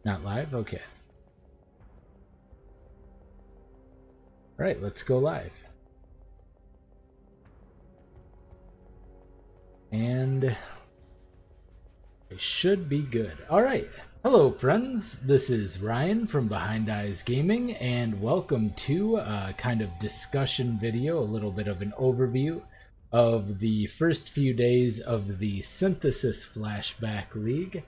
Not live? Okay. Alright, let's go live. And it should be good. Alright. Hello friends, this is Ryan from Behind Eyes Gaming, and welcome to a kind of discussion video, a little bit of an overview of the first few days of the Synthesis Flashback League.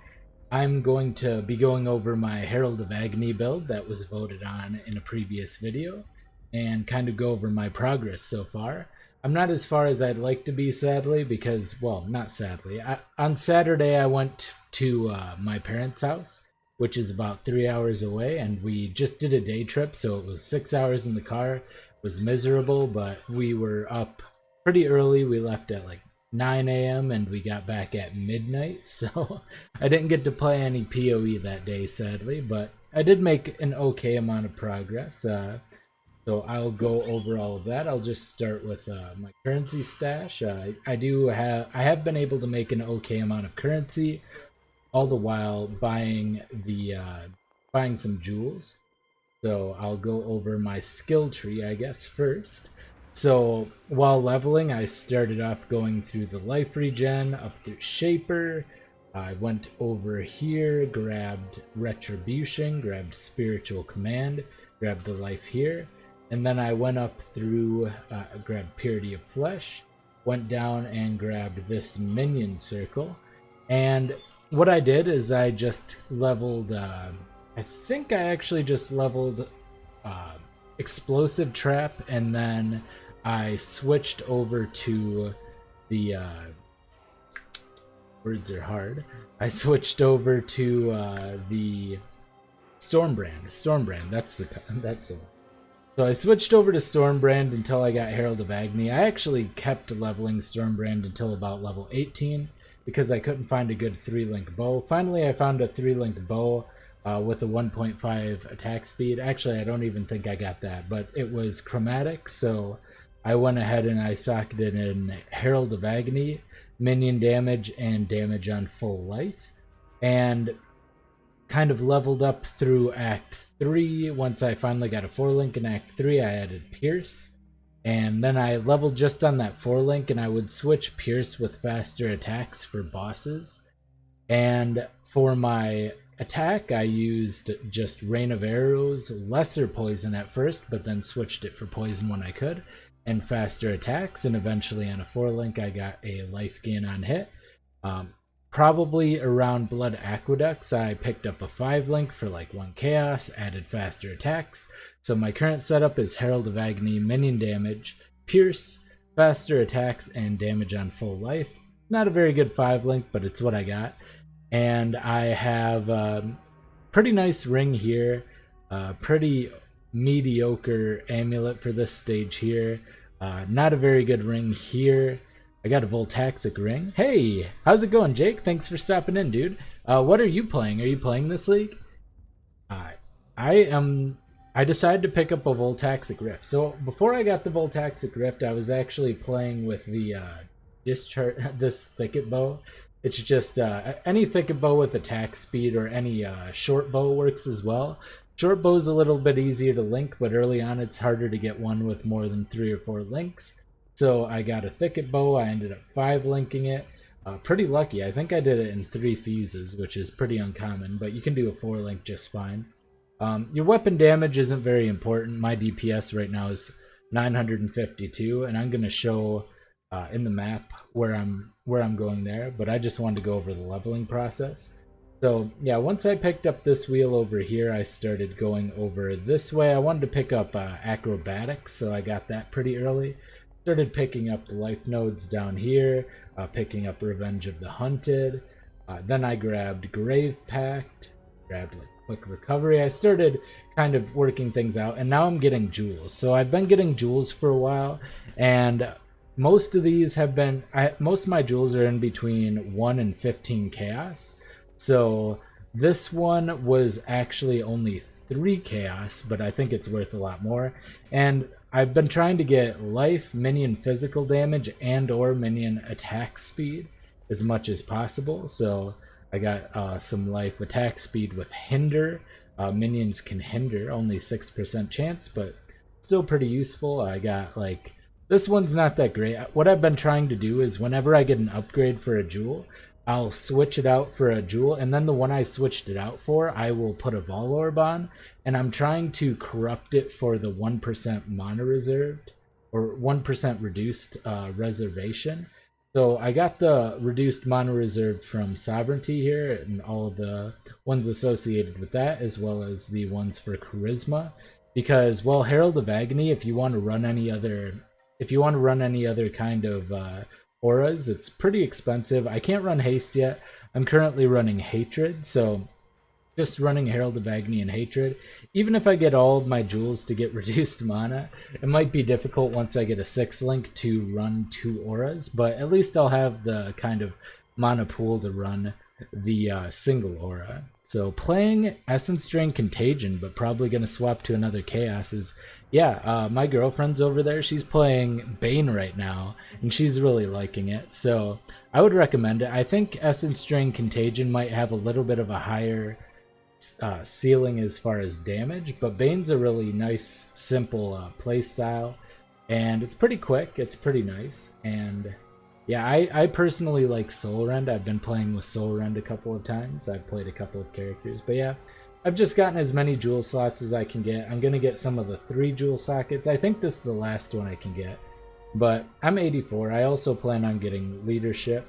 I'm going to be going over my Herald of Agony build that was voted on in a previous video, and kind of go over my progress so far. I'm not as far as I'd like to be, sadly, because, well, not sadly. On Saturday, I went to my parents' house, which is about 3 hours away, and we just did a day trip, so it was 6 hours in the car. It was miserable, but we were up pretty early. We left at like 9 a.m. and we got back at midnight, so I didn't get to play any PoE that day, sadly, but I did make an okay amount of progress. So I'll go over all of that. I'll just start with my currency stash. I have been able to make an okay amount of currency, all the while buying some jewels. So I'll go over my skill tree, I guess, first. So while leveling, I started off going through the life regen, up through Shaper. I went over here, grabbed Retribution, grabbed Spiritual Command, grabbed the life here. And then I went up through, grabbed Purity of Flesh, went down and grabbed this minion circle. And what I did is I just leveled, I think I actually just leveled Explosive Trap, and then I switched over to the, words are hard. I switched over to the Stormbrand, that's the one. So I switched over to Stormbrand until I got Herald of Agony. I actually kept leveling Stormbrand until about level 18 because I couldn't find a good 3-link bow. Finally, I found a 3-link bow with a 1.5 attack speed. Actually, I don't even think I got that, but it was chromatic, so I went ahead and I socketed in Herald of Agony, minion damage, and damage on full life, and kind of leveled up through Act 3. Once I finally got a 4-link in Act 3, I added Pierce, and then I leveled just on that 4-link, and I would switch Pierce with faster attacks for bosses. And for my attack, I used just Rain of Arrows, lesser poison at first, but then switched it for poison when I could, and faster attacks, and eventually on a 4-link I got a life gain on hit. Probably around Blood Aqueducts, I picked up a 5-link for like 1 chaos, added faster attacks. So my current setup is Herald of Agony, minion damage, Pierce, faster attacks, and damage on full life. Not a very good 5-link, but it's what I got. And I have a pretty nice ring here, pretty mediocre amulet for this stage here. Not a very good ring here. I got a Voltaxic ring. Hey, how's it going, Jake? Thanks for stopping in, dude. What are you playing? Are you playing this league? I decided to pick up a Voltaxic Rift. So before I got the Voltaxic Rift, I was actually playing with the this thicket bow. It's just any thicket bow with attack speed, or any short bow works as well. Short bow's a little bit easier to link, but early on it's harder to get one with more than 3 or 4 links. So I got a thicket bow. I ended up 5-linking it. Pretty lucky. I think I did it in 3 fuses, which is pretty uncommon, but you can do a 4-link just fine. Your weapon damage isn't very important. My DPS right now is 952, and I'm going to show in the map where I'm going there, but I just wanted to go over the leveling process. So yeah, once I picked up this wheel over here, I started going over this way. I wanted to pick up acrobatics, so I got that pretty early. Started picking up the life nodes down here, picking up Revenge of the Hunted. Then I grabbed Grave Pact, grabbed like Quick Recovery. I started kind of working things out, and now I'm getting jewels. So I've been getting jewels for a while, and most of these have been, most of my jewels are in between 1 and 15 chaos. So this one was actually only 3 chaos, but I think it's worth a lot more. And I've been trying to get life, minion physical damage, and or minion attack speed as much as possible. So I got some life, attack speed with hinder. Minions can hinder, only 6% chance, but still pretty useful. I got like, this one's not that great. What I've been trying to do is whenever I get an upgrade for a jewel, I'll switch it out for a jewel, and then the one I switched it out for, I will put a Vol Orb on, and I'm trying to corrupt it for the 1% mana reserved, or 1% reduced reservation. So I got the reduced mana reserved from Sovereignty here, and all of the ones associated with that, as well as the ones for Charisma. Because, well, Herald of Agony, if you want to run any other kind of auras, it's pretty expensive. I can't run haste yet. I'm currently running hatred, so just running Herald of Agony and hatred. Even if I get all of my jewels to get reduced mana, it might be difficult once I get a 6 link to run 2 auras, but at least I'll have the kind of mana pool to run the single aura. So playing Essence Drain Contagion, but probably going to swap to another Chaos is, yeah, my girlfriend's over there. She's playing Bane right now, and she's really liking it. So I would recommend it. I think Essence Drain Contagion might have a little bit of a higher ceiling as far as damage, but Bane's a really nice, simple play style, and it's pretty quick. It's pretty nice, and yeah, I personally like Soul Rend. I've been playing with Soul Rend a couple of times. I've played a couple of characters. But yeah, I've just gotten as many jewel slots as I can get. I'm going to get some of the 3 jewel sockets. I think this is the last one I can get. But I'm 84. I also plan on getting leadership.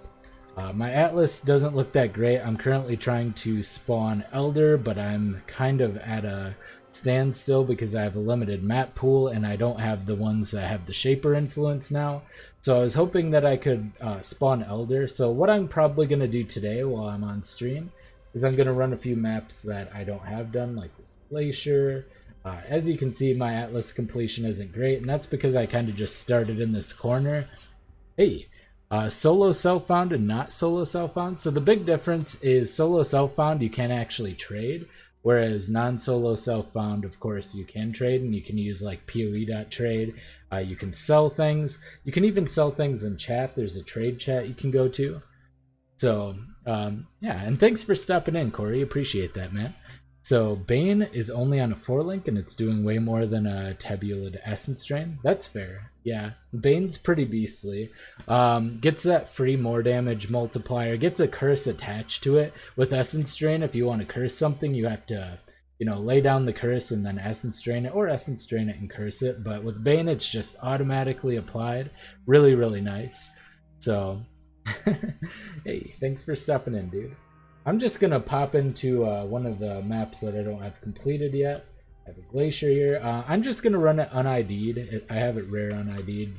My Atlas doesn't look that great. I'm currently trying to spawn Elder, but I'm kind of at a standstill because I have a limited map pool and I don't have the ones that have the Shaper influence now. So I was hoping that I could spawn Elder. So what I'm probably going to do today while I'm on stream is I'm going to run a few maps that I don't have done, like this Glacier. As you can see, my Atlas completion isn't great, and that's because I kind of just started in this corner. Hey, solo self-found and not solo self-found. So the big difference is solo self-found you can actually trade, whereas non-solo self-found, of course, you can trade, and you can use like PoE.trade. You can sell things. You can even sell things in chat. There's a trade chat you can go to. So, yeah, and thanks for stepping in, Corey. Appreciate that, man. So Bane is only on a 4 link, and it's doing way more than a Tabulated Essence Drain. That's fair. Yeah, Bane's pretty beastly. Gets that free more damage multiplier. Gets a curse attached to it. With Essence Drain, if you want to curse something, you have to, you know, lay down the curse and then Essence Drain it, or Essence Drain it and curse it. But with Bane, it's just automatically applied. Really, really nice. So, hey, thanks for stepping in, dude. I'm just going to pop into one of the maps that I don't have completed yet. I have a Glacier here. I'm just going to run it unID'd. I have it rare unID'd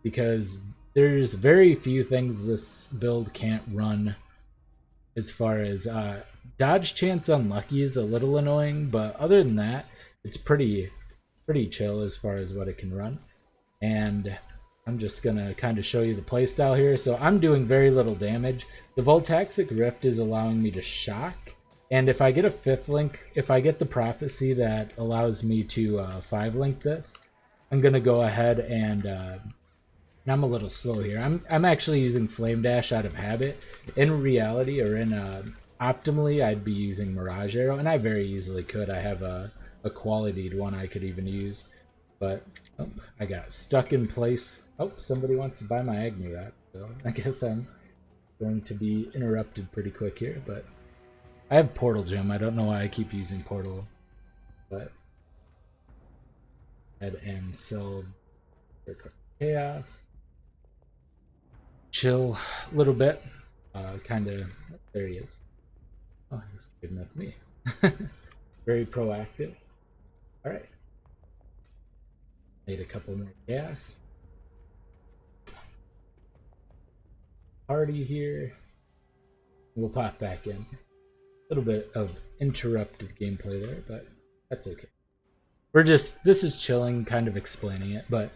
because there's very few things this build can't run as far as dodge chance unlucky is a little annoying, but other than that, it's pretty chill as far as what it can run. And I'm just going to kind of show you the playstyle here. So I'm doing very little damage. The Voltaxic Rift is allowing me to shock. And if I get a 5th link, if I get the Prophecy that allows me to 5-link this, I'm going to go ahead and I'm a little slow here. I'm actually using Flame Dash out of habit. In reality, or in optimally, I'd be using Mirage Arrow, and I very easily could. I have a qualityed one I could even use. But oh, I got stuck in place. Oh, somebody wants to buy my Agni Wrap, so I guess I'm going to be interrupted pretty quick here, but I have Portal Gem. I don't know why I keep using Portal, but head and sell Chaos. Chill a little bit. Kind of, there he is. Oh, he's good enough for me. Very proactive. All right. Made a couple more gas. Party here. We'll pop back in. A little bit of interrupted gameplay there, but that's okay. This is chilling, kind of explaining it, but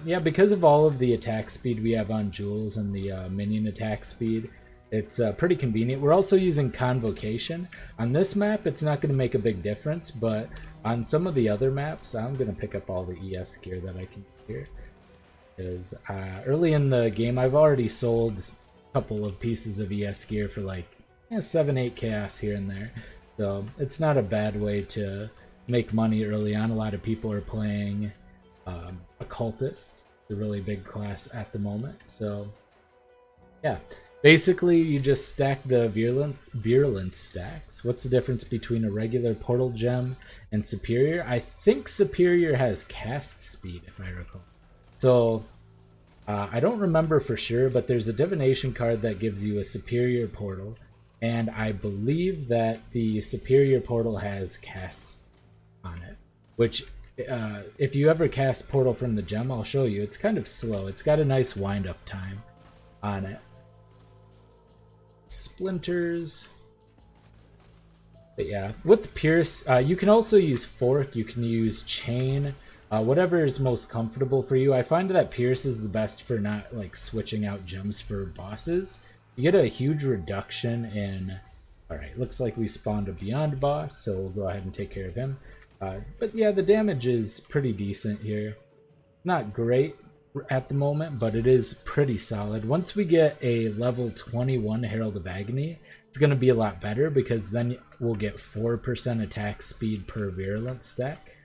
yeah, because of all of the attack speed we have on Jewels and the minion attack speed, it's pretty convenient. We're also using Convocation. On this map, it's not going to make a big difference, but on some of the other maps, I'm going to pick up all the ES gear that I can get here. Because early in the game, I've already sold a couple of pieces of ES gear for like yeah, 7-8 chaos here and there. So it's not a bad way to make money early on. A lot of people are playing occultists, a really big class at the moment. So yeah, basically you just stack the virulence stacks. What's the difference between a regular portal gem and superior? I think superior has cast speed, if I recall. So I don't remember for sure, but there's a divination card that gives you a superior portal, and I believe that the superior portal has casts on it, which if you ever cast portal from the gem, I'll show you. It's kind of slow. It's got a nice wind-up time on it. Splinters. But yeah, with Pierce, you can also use Fork, you can use Chain, whatever is most comfortable for you. I find that Pierce is the best for not like switching out gems for bosses. You get a huge reduction in... Alright, looks like we spawned a Beyond boss, so we'll go ahead and take care of him. But yeah, the damage is pretty decent here. Not great at the moment, but it is pretty solid. Once we get a level 21 Herald of Agony, it's going to be a lot better, because then we'll get 4% attack speed per virulence stack.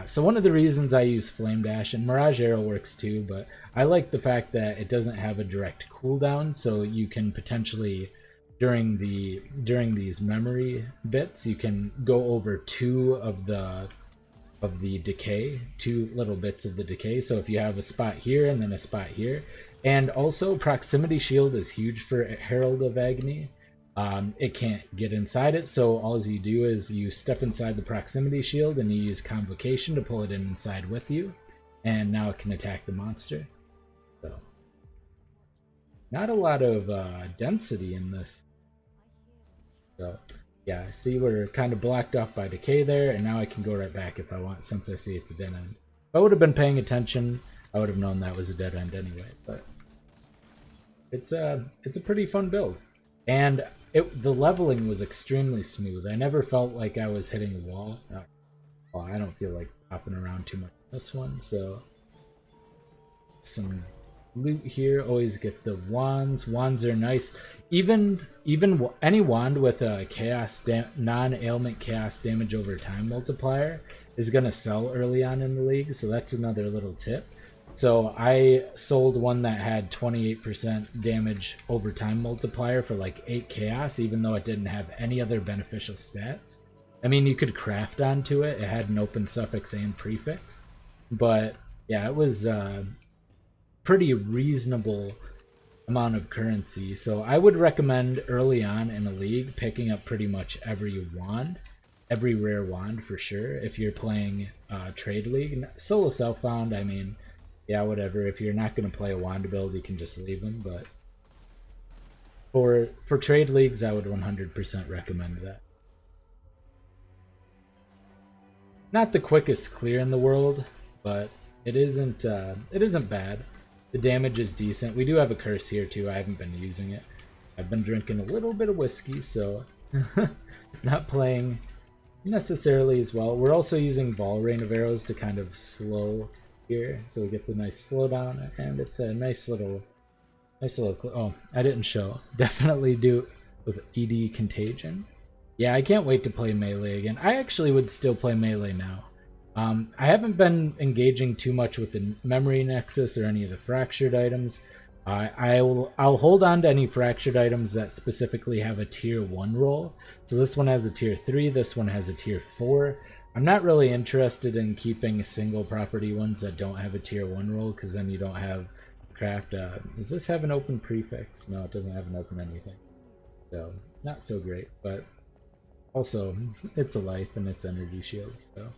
So one of the reasons I use Flame Dash, and Mirage Arrow works too, but I like the fact that it doesn't have a direct cooldown, so you can potentially, during these memory bits, you can go over two of the decay, two little bits of the decay. So if you have a spot here and then a spot here, and also proximity shield is huge for Herald of Agony. It can't get inside it, so all you do is you step inside the proximity shield and you use Convocation to pull it inside with you, and now it can attack the monster. So not a lot of density in this. So yeah, see, we're kind of blocked off by decay there, and now I can go right back if I want, since I see it's a dead end. If I would have been paying attention, I would have known that was a dead end anyway. But it's a pretty fun build, and the leveling was extremely smooth. I never felt like I was hitting a wall. Well, I don't feel like hopping around too much in this one, so some loot here. Always get the wands. Wands are nice. Even any wand with a chaos non-ailment chaos damage over time multiplier is gonna sell early on in the league, so that's another little tip. So I sold one that had 28% damage over time multiplier for like 8 chaos, even though it didn't have any other beneficial stats. I mean, you could craft onto it. It had an open suffix and prefix, but yeah, it was pretty reasonable amount of currency. So I would recommend early on in a league picking up pretty much every wand, every rare wand for sure. If you're playing trade league, solo self-found, I mean, yeah, whatever. If you're not going to play a wand build, you can just leave them. But for trade leagues, I would 100% recommend that. Not the quickest clear in the world, but it isn't bad. The damage is decent. We do have a curse here too. I haven't been using it. I've been drinking a little bit of whiskey, so not playing necessarily as well. We're also using Ball Rain of Arrows to kind of slow here, so we get the nice slowdown, and it's a nice little oh, I didn't show. Definitely do with ED Contagion. Yeah, I can't wait to play Melee again. I actually would still play Melee now. I haven't been engaging too much with the Memory Nexus or any of the fractured items. I'll hold on to any fractured items that specifically have a tier 1 roll. So this one has a tier 3, this one has a tier 4. I'm not really interested in keeping single property ones that don't have a tier 1 roll, because then you don't have craft. Does this have an open prefix? No, it doesn't have an open anything. So not so great, but also it's a life and it's energy shield, so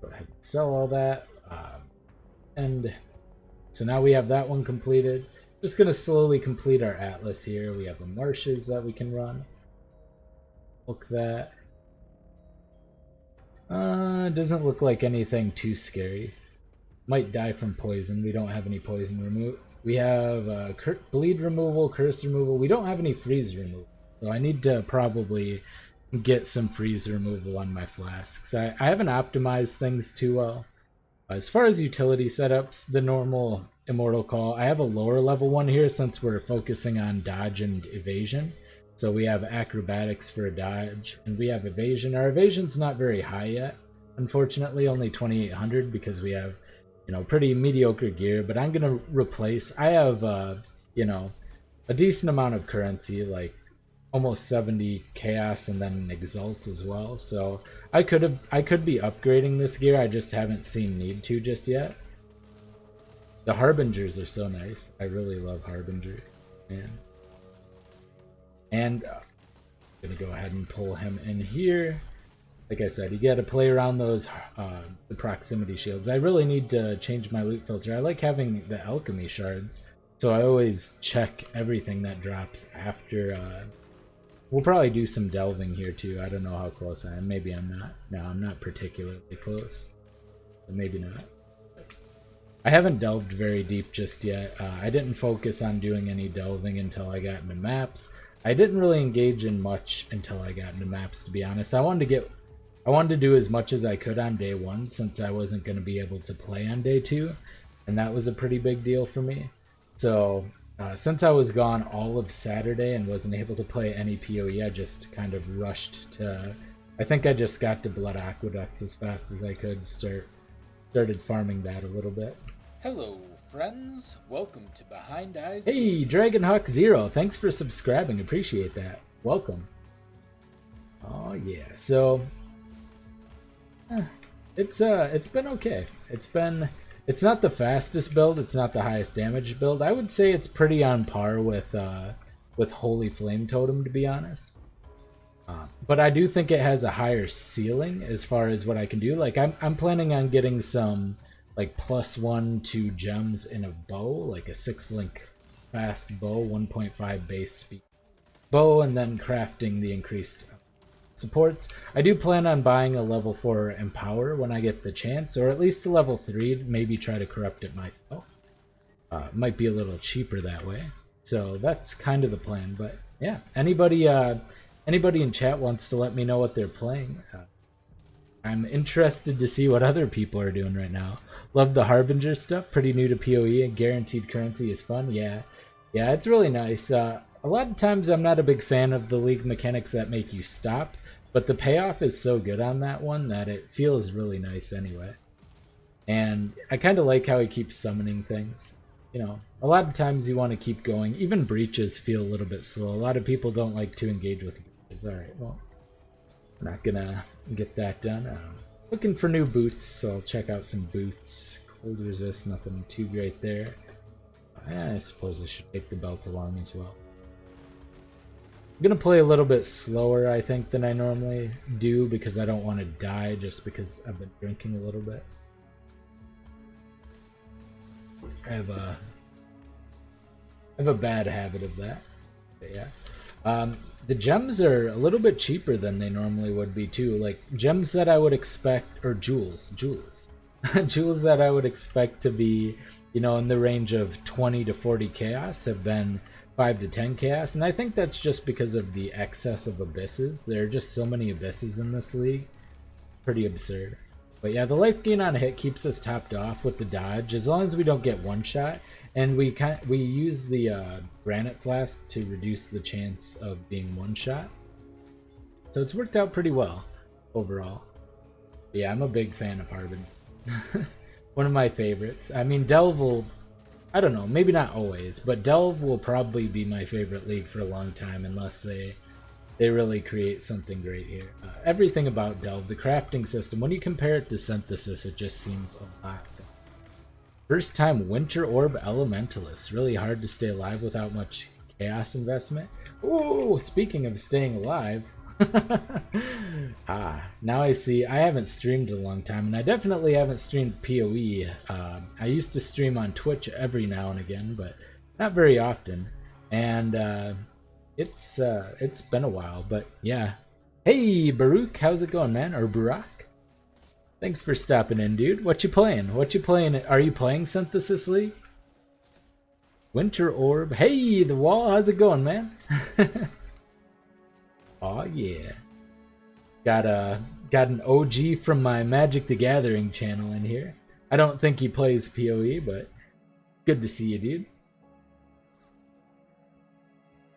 go ahead and sell all that. And so now we have that one completed. Just gonna slowly complete our atlas here. We have the marshes that we can run. Look that. Doesn't look like anything too scary. Might die from poison. We don't have any poison removal. We have bleed removal, curse removal. We don't have any freeze removal, so I need to probably get some freeze removal on my flasks. I haven't optimized things too well. As far as utility setups, the normal Immortal Call, I have a lower level one here since we're focusing on dodge and evasion. So we have acrobatics for a dodge, and we have evasion. Our evasion's not very high yet, unfortunately, only 2800 because we have, you know, pretty mediocre gear. But I'm gonna replace. I have, you know, a decent amount of currency, like almost 70 chaos, and then an exalt as well. So I could be upgrading this gear. I just haven't seen need to just yet. The harbingers are so nice. I really love harbinger, man. And I'm gonna go ahead and pull him in here. Like I said, you gotta play around those the proximity shields. I really need to change my loot filter. I like having the alchemy shards, so I always check everything that drops after. We'll probably do some delving here too. I don't know how close I am. Maybe I'm not. No, I'm not particularly close. But maybe not. I haven't delved very deep just yet. I didn't focus on doing any delving until I got into maps. I didn't really engage in much until I got into maps, to be honest. I wanted to do as much as I could on day 1 since I wasn't going to be able to play on day 2, and that was a pretty big deal for me. So since I was gone all of Saturday and wasn't able to play any PoE, I just kind of rushed to. I think I just got to Blood Aqueducts as fast as I could. Started farming that a little bit. Hello, friends. Welcome to Behind Eyes. Hey, Dragonhawk Zero. Thanks for subscribing. Appreciate that. Welcome. Oh yeah. So it's been okay. It's not the fastest build. It's not the highest damage build. I would say it's pretty on par with Holy Flame Totem, to be honest. But I do think it has a higher ceiling as far as what I can do. Like I'm planning on getting some like +1 to gems in a bow, like a 6-link fast bow, 1.5 base speed bow, and then crafting the increased supports. I do plan on buying a level 4 Empower when I get the chance, or at least a level 3, maybe try to corrupt it myself. Might be a little cheaper that way. So that's kind of the plan. But yeah, anybody in chat wants to let me know what they're playing. I'm interested to see what other people are doing right now. Love the Harbinger stuff. Pretty new to PoE, and guaranteed currency is fun. Yeah, it's really nice. A lot of times I'm not a big fan of the league mechanics that make you stop, but the payoff is so good on that one that it feels really nice anyway. And I kind of like how he keeps summoning things. You know, a lot of times you want to keep going. Even breaches feel a little bit slow. A lot of people don't like to engage with breaches. Alright, well, I'm not gonna get that done. Looking for new boots, so I'll check out some boots. Cold resist, nothing too great there. I suppose I should take the belt along as well. I'm gonna play a little bit slower, I think, than I normally do because I don't want to die just because I've been drinking a little bit. I have a bad habit of that. But yeah. The gems are a little bit cheaper than they normally would be too. Like gems that I would expect, or jewels jewels that I would expect to be, you know, in the range of 20 to 40 chaos have been 5 to 10 chaos, and I think that's just because of the excess of abysses. There are just so many abysses in this league. Pretty absurd. But yeah, the life gain on a hit keeps us topped off with the dodge, as long as we don't get one shot. And we use the granite flask to reduce the chance of being one shot. So it's worked out pretty well overall. But yeah, I'm a big fan of Harbin. One of my favorites. I mean, Delve will, I don't know, maybe not always, but Delve will probably be my favorite league for a long time unless they really create something great here. Everything about Delve, the crafting system, when you compare it to Synthesis, it just seems a lot. First time Winter Orb Elementalist. Really hard to stay alive without much chaos investment. Ooh, speaking of staying alive. Now I see. I haven't streamed in a long time, and I definitely haven't streamed PoE. I used to stream on Twitch every now and again, but not very often. And it's been a while, but yeah. Hey, Baruch, how's it going, man? Or Barak? Thanks for stopping in, dude. What you playing? Are you playing Synthesis League? Winter Orb. Hey, the wall. How's it going, man? Oh yeah. Got an OG from my Magic the Gathering channel in here. I don't think he plays PoE, but good to see you, dude.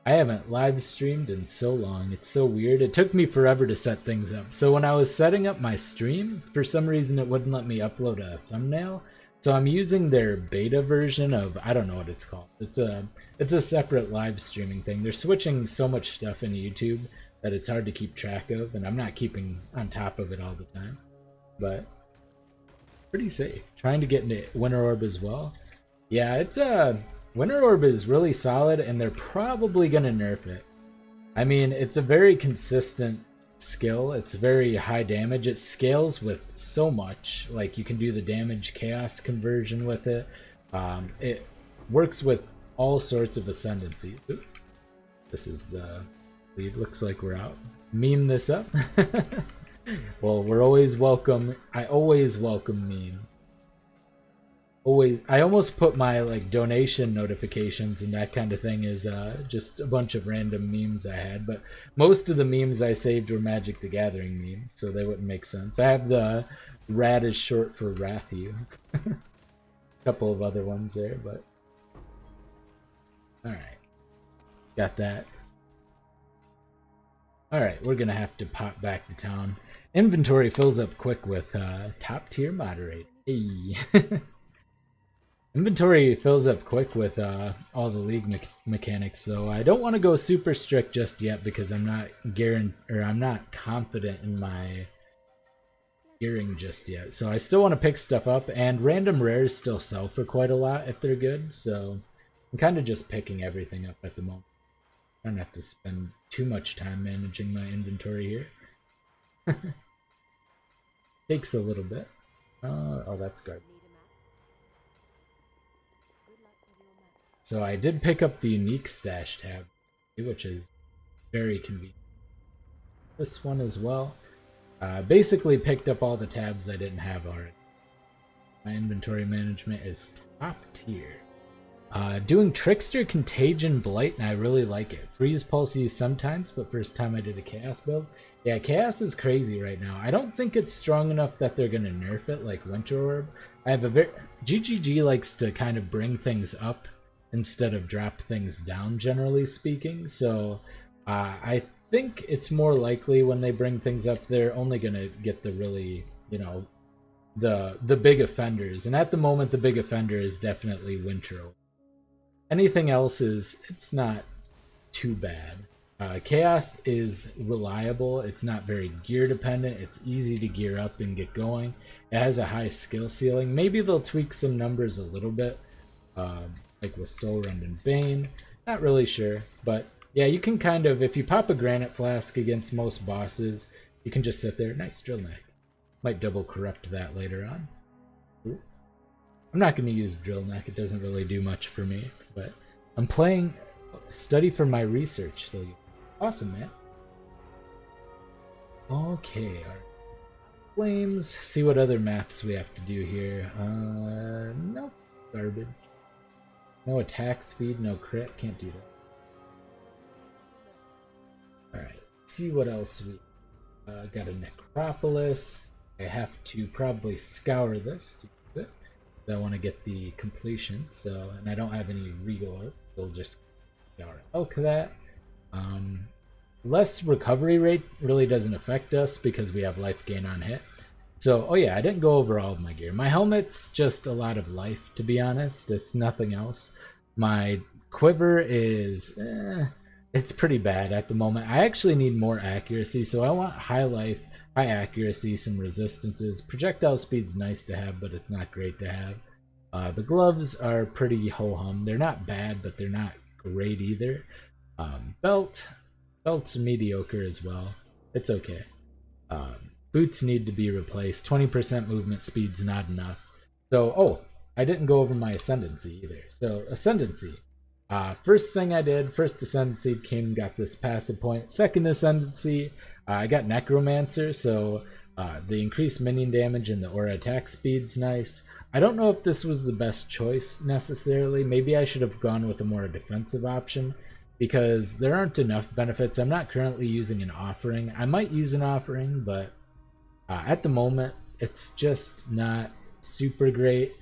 I haven't live streamed in so long. It's so weird. It took me forever to set things up. So when I was setting up my stream, for some reason it wouldn't let me upload a thumbnail. So I'm using their beta version of, I don't know what it's called. It's a separate live streaming thing. They're switching so much stuff in YouTube that it's hard to keep track of, and I'm not keeping on top of it all the time. But pretty safe. Trying to get into Winter Orb as well. Yeah, it's Winter Orb is really solid, and they're probably gonna nerf it. I mean, it's a very consistent skill. It's very high damage. It scales with so much. Like, you can do the damage chaos conversion with it. It works with all sorts of ascendancy. Oops. This is the lead. Looks like we're out. Meme this up. Well, we're always welcome. I always welcome memes. Always. I almost put my like donation notifications and that kind of thing as just a bunch of random memes I had, but most of the memes I saved were Magic the Gathering memes, so they wouldn't make sense. I have the Rad is short for Rathu. A couple of other ones there, but all right, got that. All right, we're gonna have to pop back to town. Inventory fills up quick with top tier moderate. Hey. Inventory fills up quick with all the league mechanics, so I don't want to go super strict just yet because I'm not I'm not confident in my gearing just yet. So I still want to pick stuff up, and random rares still sell for quite a lot if they're good. So I'm kind of just picking everything up at the moment. I don't have to spend too much time managing my inventory here. Takes a little bit. Oh, that's garbage. So I did pick up the unique stash tab, which is very convenient. This one as well. Basically picked up all the tabs I didn't have already. My inventory management is top tier. Doing Trickster, Contagion, Blight, and I really like it. Freeze Pulse used sometimes, but first time I did a Chaos build. Yeah, Chaos is crazy right now. I don't think it's strong enough that they're going to nerf it like Winter Orb. I have a very... GGG likes to kind of bring things up instead of drop things down, generally speaking. So I think it's more likely when they bring things up, they're only going to get the really, you know, the big offenders. And at the moment, the big offender is definitely Winter Orb. Anything else it's not too bad. Chaos is reliable. It's not very gear dependent. It's easy to gear up and get going. It has a high skill ceiling. Maybe they'll tweak some numbers a little bit. Like with Soul Rend and Bane. Not really sure, but yeah, you can kind of, if you pop a Granite Flask against most bosses, you can just sit there. Nice Drill Neck. Might double corrupt that later on. Ooh. I'm not going to use Drill Neck. It doesn't really do much for me, but I'm playing study for my research, so awesome, man. Okay, our flames. See what other maps we have to do here. Nope, garbage. No attack speed, no crit, can't do that. Alright, see what else we got. A Necropolis. I have to probably scour this to use it. I want to get the completion, so, and I don't have any Regal Art, so we'll just scour Elk that. Less recovery rate really doesn't affect us because we have life gain on hit. So, oh yeah, I didn't go over all of my gear. My helmet's just a lot of life, to be honest. It's nothing else. My quiver is, it's pretty bad at the moment. I actually need more accuracy, so I want high life, high accuracy, some resistances. Projectile speed's nice to have, but it's not great to have. The gloves are pretty ho-hum. They're not bad, but they're not great either. Belt's mediocre as well. It's okay. Boots need to be replaced. 20% movement speed's not enough. So, oh, I didn't go over my Ascendancy either. So, Ascendancy. First thing I did, first Ascendancy came, got this passive point. Second Ascendancy, I got Necromancer, so the increased minion damage and the aura attack speed's nice. I don't know if this was the best choice necessarily. Maybe I should have gone with a more defensive option because there aren't enough benefits. I'm not currently using an offering. I might use an offering, but at the moment, it's just not super great.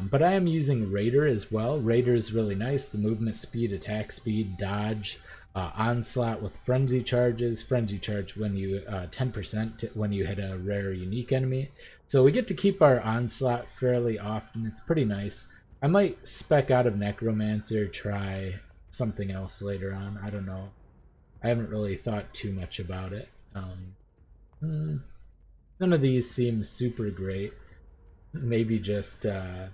But I am using Raider as well. Raider is really nice. The movement speed, attack speed, dodge, Onslaught with frenzy charges. Frenzy charge when you 10% when you hit a rare or unique enemy. So we get to keep our onslaught fairly often. It's pretty nice. I might spec out of Necromancer, try something else later on. I don't know. I haven't really thought too much about it. None of these seem super great. Maybe just do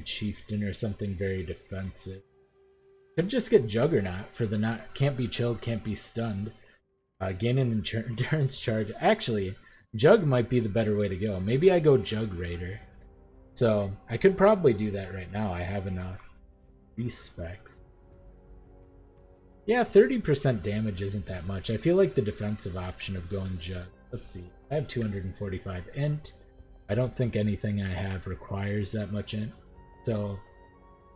Chieftain or something very defensive. Could just get Juggernaut for the can't be chilled, can't be stunned. Gain an endurance charge. Actually, Jug might be the better way to go. Maybe I go Jug Raider. So I could probably do that right now. I have enough Respecs. Yeah, 30% damage isn't that much. I feel like the defensive option of going Jug. Let's see. I have 245 int. I don't think anything I have requires that much int. So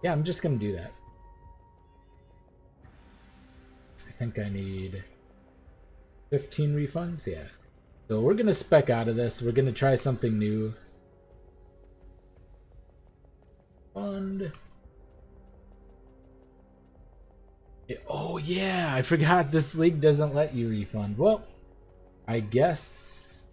yeah, I'm just going to do that. I think I need 15 refunds. Yeah. So we're going to spec out of this. We're going to try something new. Fund. Oh yeah, I forgot this league doesn't let you refund. Well, I guess.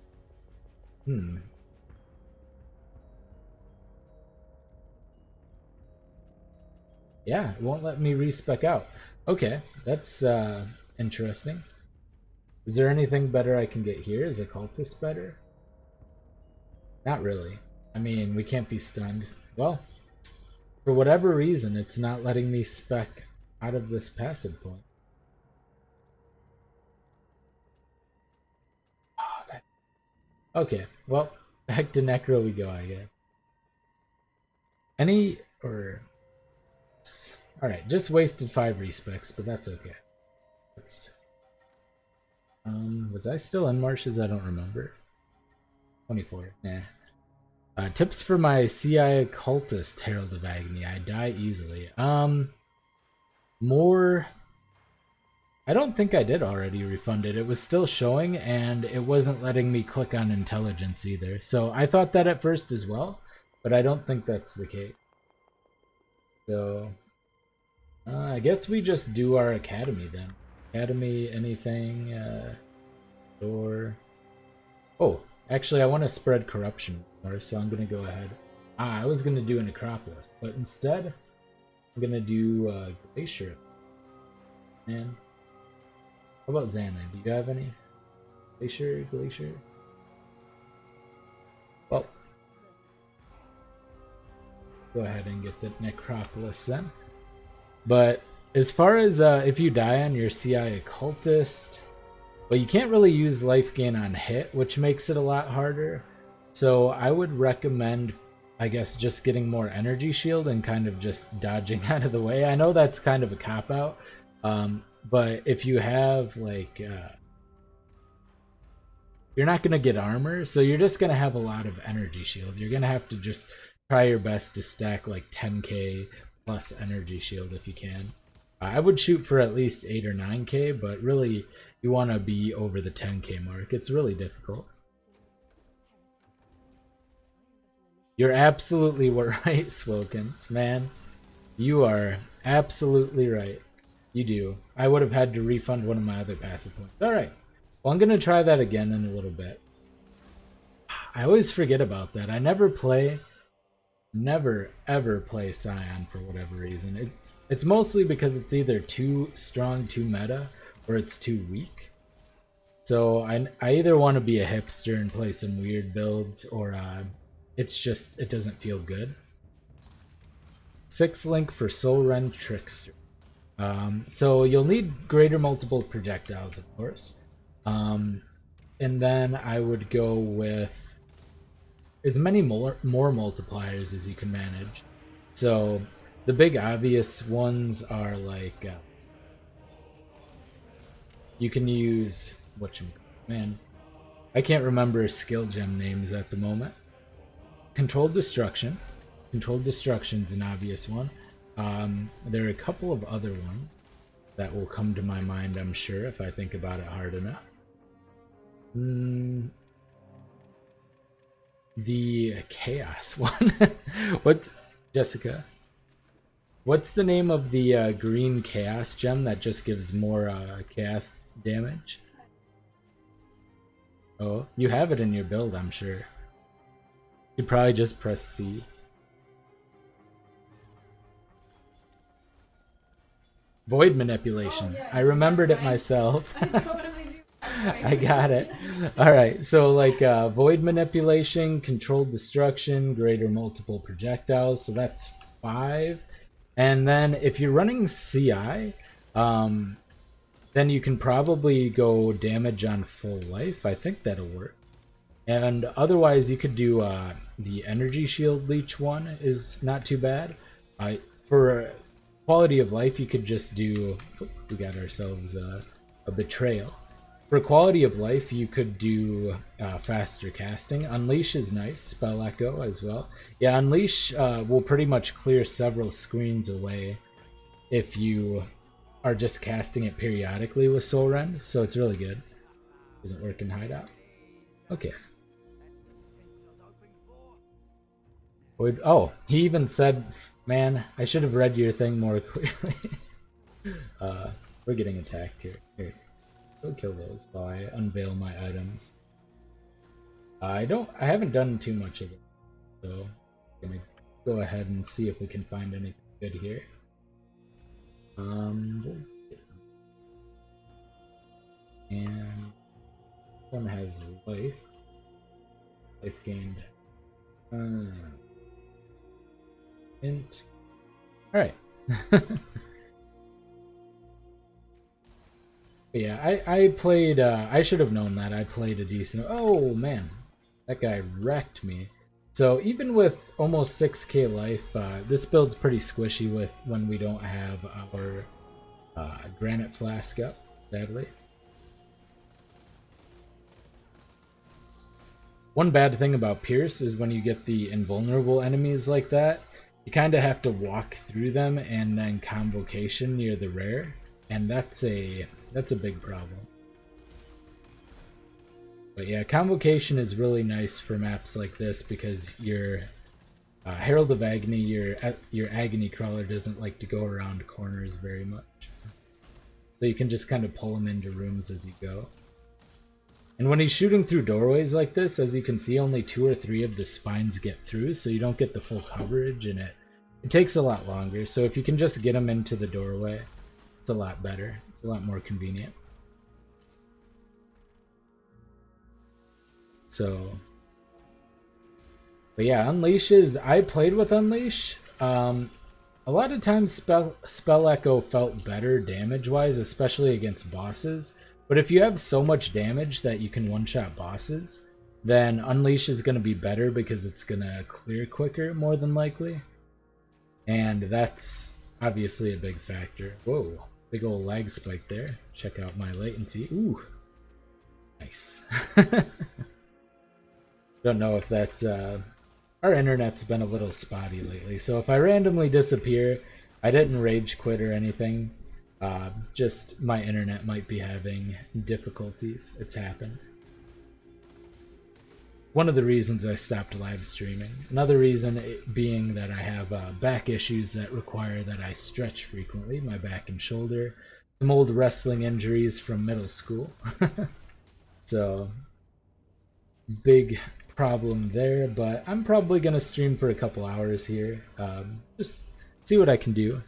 Yeah, it won't let me respec out. Okay, that's interesting. Is there anything better I can get here? Is occultist better? Not really. I mean, we can't be stunned. Well, for whatever reason, it's not letting me spec out of this passive point. Okay, well, back to Necro we go, I guess. Alright, just wasted 5 respecs, but that's okay. Was I still in marshes? I don't remember. 24, nah. Tips for my CI occultist Herald of Agony. I die easily. More. I don't think I did already refund it. It was still showing, and it wasn't letting me click on intelligence either. So I thought that at first as well, but I don't think that's the case. So I guess we just do our academy then. Academy, anything, or oh, actually I want to spread corruption more, so I'm gonna go ahead. I was gonna do an Acropolis, but instead I'm gonna do Glacier. And how about Xana? Do you have any? Glacier? Well, go ahead and get the Necropolis then. But as far as if you die on your CI occultist, well, you can't really use life gain on hit, which makes it a lot harder. So I would recommend, I guess, just getting more energy shield and kind of just dodging out of the way. I know that's kind of a cop-out, but if you have, like, you're not going to get armor, so you're just going to have a lot of energy shield. You're going to have to just try your best to stack, like, 10k plus energy shield if you can. I would shoot for at least 8 or 9k, but really, you want to be over the 10k mark. It's really difficult. You're absolutely right, Swilkins. Man, you are absolutely right. You do. I would have had to refund one of my other passive points. Alright. Well, I'm going to try that again in a little bit. I always forget about that. I never ever play Scion for whatever reason. It's mostly because it's either too strong, too meta, or it's too weak. So I either want to be a hipster and play some weird builds, or it's just, it doesn't feel good. 6 link for Soul Rend Trickster. So you'll need greater multiple projectiles, of course. And then I would go with as many more multipliers as you can manage. So the big obvious ones are like you can use man, I can't remember skill gem names at the moment. Controlled Destruction. Controlled Destruction's an obvious one. There are a couple of other ones that will come to my mind, I'm sure, if I think about it hard enough. The Chaos one. What's Jessica? What's the name of the green chaos gem that just gives more chaos damage? Oh, you have it in your build, I'm sure. You probably just press C. Void manipulation. Oh, yeah, I remembered it myself. I got it. Alright, so like void manipulation, controlled destruction, greater multiple projectiles, so that's 5. And then if you're running CI, then you can probably go damage on full life. I think that'll work. And otherwise, you could do the energy shield leech one is not too bad. For quality of life, you could just do. Oh, we got ourselves a betrayal. For quality of life, you could do faster casting. Unleash is nice. Spell Echo as well. Yeah, Unleash will pretty much clear several screens away if you are just casting it periodically with Soul Rend, so it's really good. Doesn't work in Hideout. Okay. Oh, he even said, man, I should have read your thing more clearly. We're getting attacked here. Here. Go kill those while I unveil my items. I haven't done too much of it, so I'm gonna go ahead and see if we can find anything good here. And one has life gained. Int. All right. Yeah, I played. I should have known that. I played a decent. Oh man, that guy wrecked me. So even with almost 6k life, this build's pretty squishy with when we don't have our granite flask up, sadly. One bad thing about Pierce is when you get the invulnerable enemies like that, you kind of have to walk through them and then Convocation near the rare, and that's a big problem. But yeah, Convocation is really nice for maps like this because your Herald of Agony, your Agony Crawler doesn't like to go around corners very much. So you can just kind of pull him into rooms as you go. And when he's shooting through doorways like this, as you can see, only 2 or 3 of the spines get through, so you don't get the full coverage, and it takes a lot longer. So if you can just get him into the doorway, it's a lot better. It's a lot more convenient. So, but yeah, Unleashes, I played with Unleash. A lot of times Spell Echo felt better damage-wise, especially against bosses. But if you have so much damage that you can one-shot bosses, then Unleash is going to be better because it's going to clear quicker, more than likely. And that's obviously a big factor. Whoa, big old lag spike there. Check out my latency. Ooh, nice. Don't know if that's... our internet's been a little spotty lately, so if I randomly disappear, I didn't rage quit or anything. Just my internet might be having difficulties. It's happened. One of the reasons I stopped live streaming. Another reason being that I have back issues that require that I stretch frequently, my back and shoulder. Some old wrestling injuries from middle school. So, big problem there, but I'm probably going to stream for a couple hours here. Just see what I can do.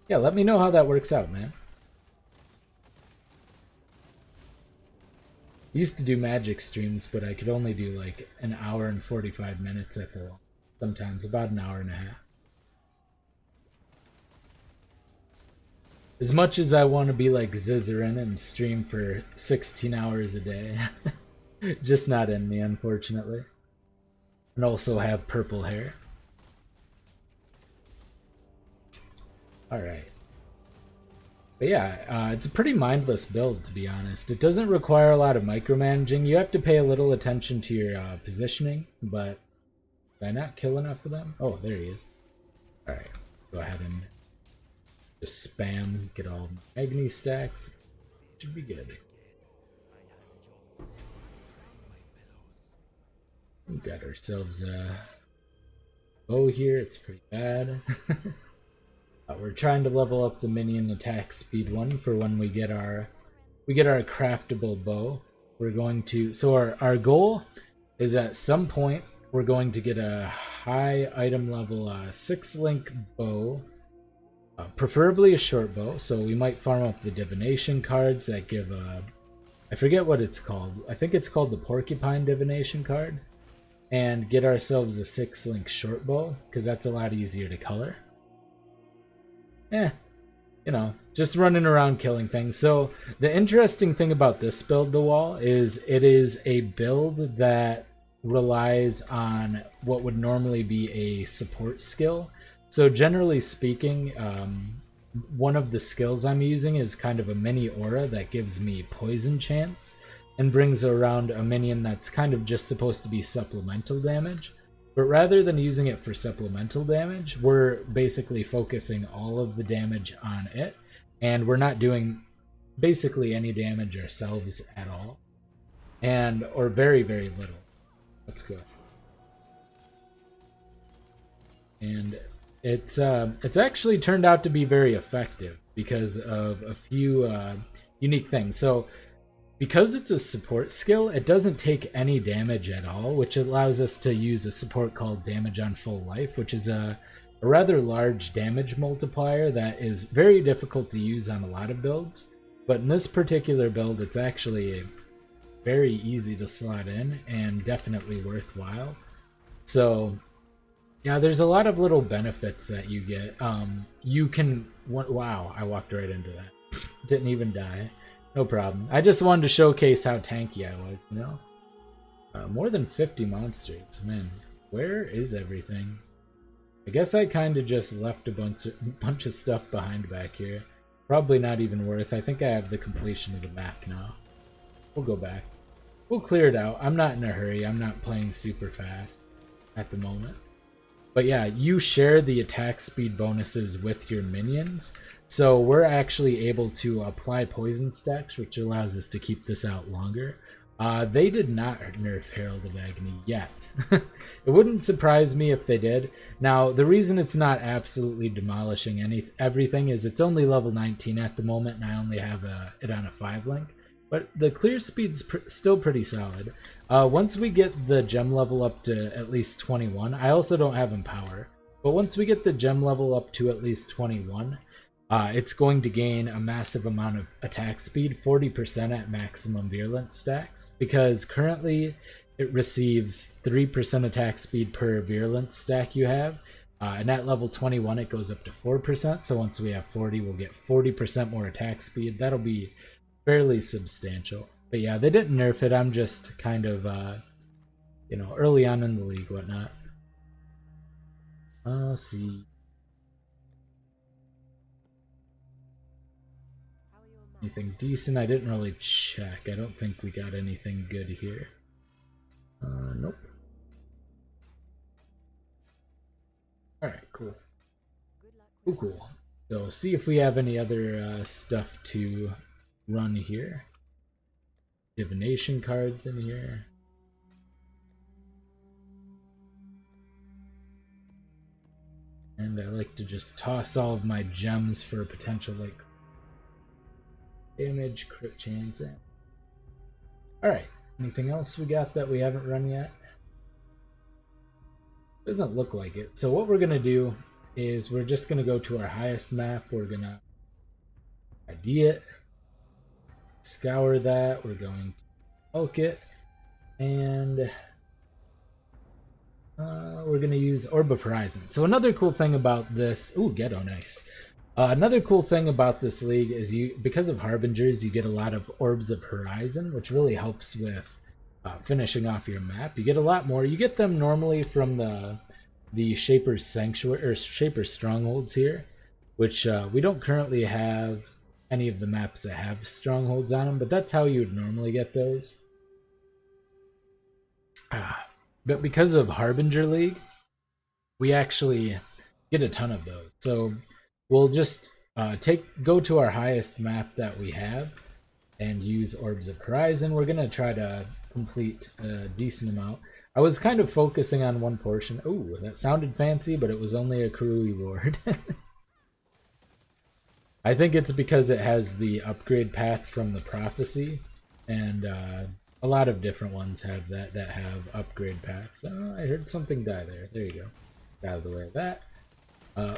Yeah, let me know how that works out, man. I used to do magic streams, but I could only do like an hour and 45 minutes at the sometimes about an hour and a half. As much as I want to be like Zizarin and stream for 16 hours a day, just not in me, unfortunately. And also have purple hair. Alright. But yeah, it's a pretty mindless build, to be honest. It doesn't require a lot of micromanaging. You have to pay a little attention to your positioning, but did I not kill enough of them? Oh, there he is. Alright, go ahead and just spam, get all my Agony stacks. Should be good. We got ourselves a bow here. It's pretty bad. We're trying to level up the minion attack speed one for when we get our craftable bow. We're going to, so our goal is at some point we're going to get a high item level 6-link bow, preferably a short bow. So we might farm up the divination cards that give I forget what it's called. I think it's called the porcupine divination card, and get ourselves a 6-link short bow because that's a lot easier to color. You know, just running around killing things. So the interesting thing about this build, the wall, is it is a build that relies on what would normally be a support skill. So generally speaking, one of the skills I'm using is kind of a mini aura that gives me poison chance and brings around a minion that's kind of just supposed to be supplemental damage. But rather than using it for supplemental damage, we're basically focusing all of the damage on it, and we're not doing basically any damage ourselves at all, or very, very little. Let's go. And it's actually turned out to be very effective because of a few unique things. So because it's a support skill, it doesn't take any damage at all, which allows us to use a support called damage on full life, which is a rather large damage multiplier that is very difficult to use on a lot of builds. But in this particular build, it's actually very easy to slot in and definitely worthwhile. So yeah, there's a lot of little benefits that you get. You can, wow, I walked right into that. Didn't even die. No problem. I just wanted to showcase how tanky I was, you know? More than 50 monsters. Man, where is everything? I guess I kind of just left a bunch of stuff behind back here. Probably not even worth. I think I have the completion of the map now. We'll go back. We'll clear it out. I'm not in a hurry. I'm not playing super fast at the moment. But yeah, you share the attack speed bonuses with your minions. So we're actually able to apply poison stacks, which allows us to keep this out longer. They did not nerf Herald of Agony yet. It wouldn't surprise me if they did. Now, the reason it's not absolutely demolishing everything is it's only level 19 at the moment, and I only have it on a 5-link. But the clear speed's still pretty solid. Once we get the gem level up to at least 21, I also don't have Empower, but once we get the gem level up to at least 21, it's going to gain a massive amount of attack speed, 40% at maximum virulence stacks, because currently it receives 3% attack speed per virulence stack you have, and at level 21 it goes up to 4%, so once we have 40, we'll get 40% more attack speed. That'll be fairly substantial. But yeah, they didn't nerf it. I'm just kind of, you know, early on in the league, whatnot. Let's see. Anything decent? I didn't really check. I don't think we got anything good here. Nope. Alright, cool. Cool. So, see if we have any other stuff to run here. Divination cards in here. And I like to just toss all of my gems for potential, like, damage, crit chance. Alright, anything else we got that we haven't run yet? Doesn't look like it. So what we're going to do is we're just going to go to our highest map. We're going to ID it. Scour that. We're going to bulk it, and we're going to use Orb of Horizon. So another cool thing about this, ooh, ghetto, nice. Another cool thing about this league is because of Harbingers, you get a lot of Orbs of Horizon, which really helps with finishing off your map. You get a lot more. You get them normally from the Shaper's Sanctuary or Shaper's Strongholds here, which we don't currently have any of the maps that have strongholds on them, but that's how you would normally get those. But because of Harbinger League, we actually get a ton of those. So we'll just go to our highest map that we have and use Orbs of Horizon. We're gonna try to complete a decent amount. I was kind of focusing on one portion. Ooh, that sounded fancy, but it was only a Karui ward. I think it's because it has the upgrade path from the prophecy, and a lot of different ones have that have upgrade paths. Oh, I heard something die there. There you go. Get out of the way of that.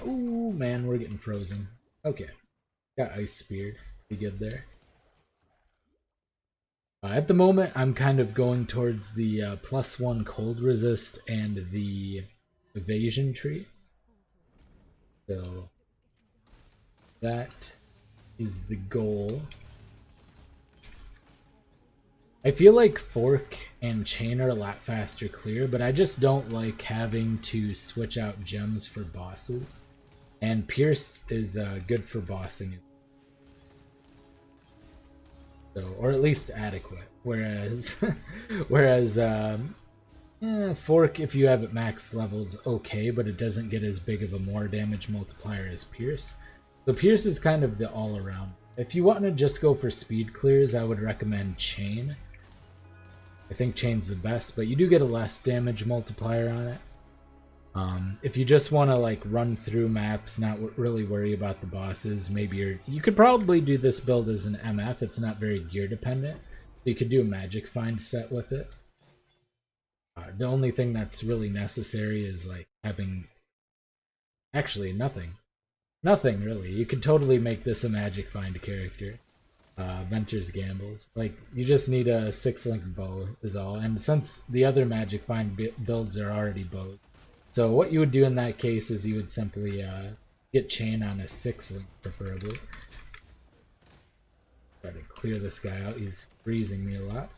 Ooh, man, we're getting frozen. Okay, got ice speared. Be good there. At the moment, I'm kind of going towards the +1 cold resist and the evasion tree. So that is the goal. I feel like Fork and Chain are a lot faster clear, but I just don't like having to switch out gems for bosses. And Pierce is good for bossing, so, or at least adequate. Whereas, Fork, if you have it max levels, okay, but it doesn't get as big of a more damage multiplier as Pierce. So Pierce is kind of the all-around. If you want to just go for speed clears, I would recommend Chain. I think Chain's the best, but you do get a less damage multiplier on it. If you just want to like run through maps, not really worry about the bosses, maybe you could probably do this build as an MF. It's not very gear dependent. So you could do a magic find set with it. The only thing that's really necessary is like having actually nothing really. You could totally make this a magic find character. Venture's Gambles. Like, you just need a 6-link bow is all. And since the other magic find builds are already bows, so what you would do in that case is you would simply get Chain on a 6-link preferably. Try to clear this guy out. He's freezing me a lot.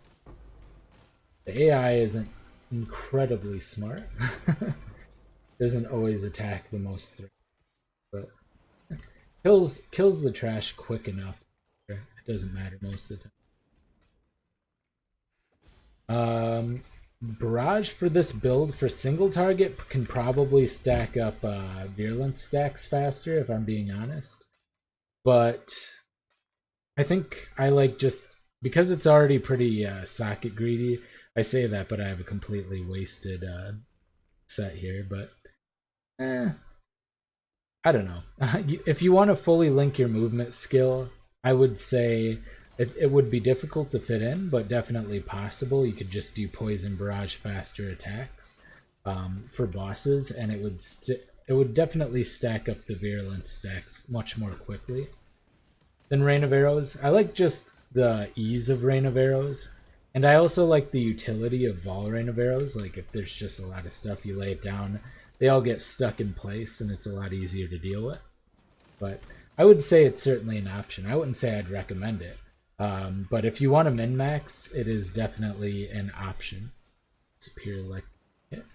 The AI isn't incredibly smart. Doesn't always attack the most threat, but kills the trash quick enough. It doesn't matter most of the time. Barrage for this build for single target can probably stack up virulence stacks faster, if I'm being honest. But I think I like just because it's already pretty socket greedy. I say that, but I have a completely wasted set here. But I don't know. If you want to fully link your movement skill, I would say it would be difficult to fit in, but definitely possible. You could just do poison barrage faster attacks for bosses, and it would definitely stack up the virulence stacks much more quickly than Rain of Arrows. I like just the ease of Rain of Arrows, and I also like the utility of Vol Rain of Arrows. Like if there's just a lot of stuff, you lay it down, they all get stuck in place, and it's a lot easier to deal with. But I would say it's certainly an option. I wouldn't say I'd recommend it. But if you want to min-max, it is definitely an option. Superior like it.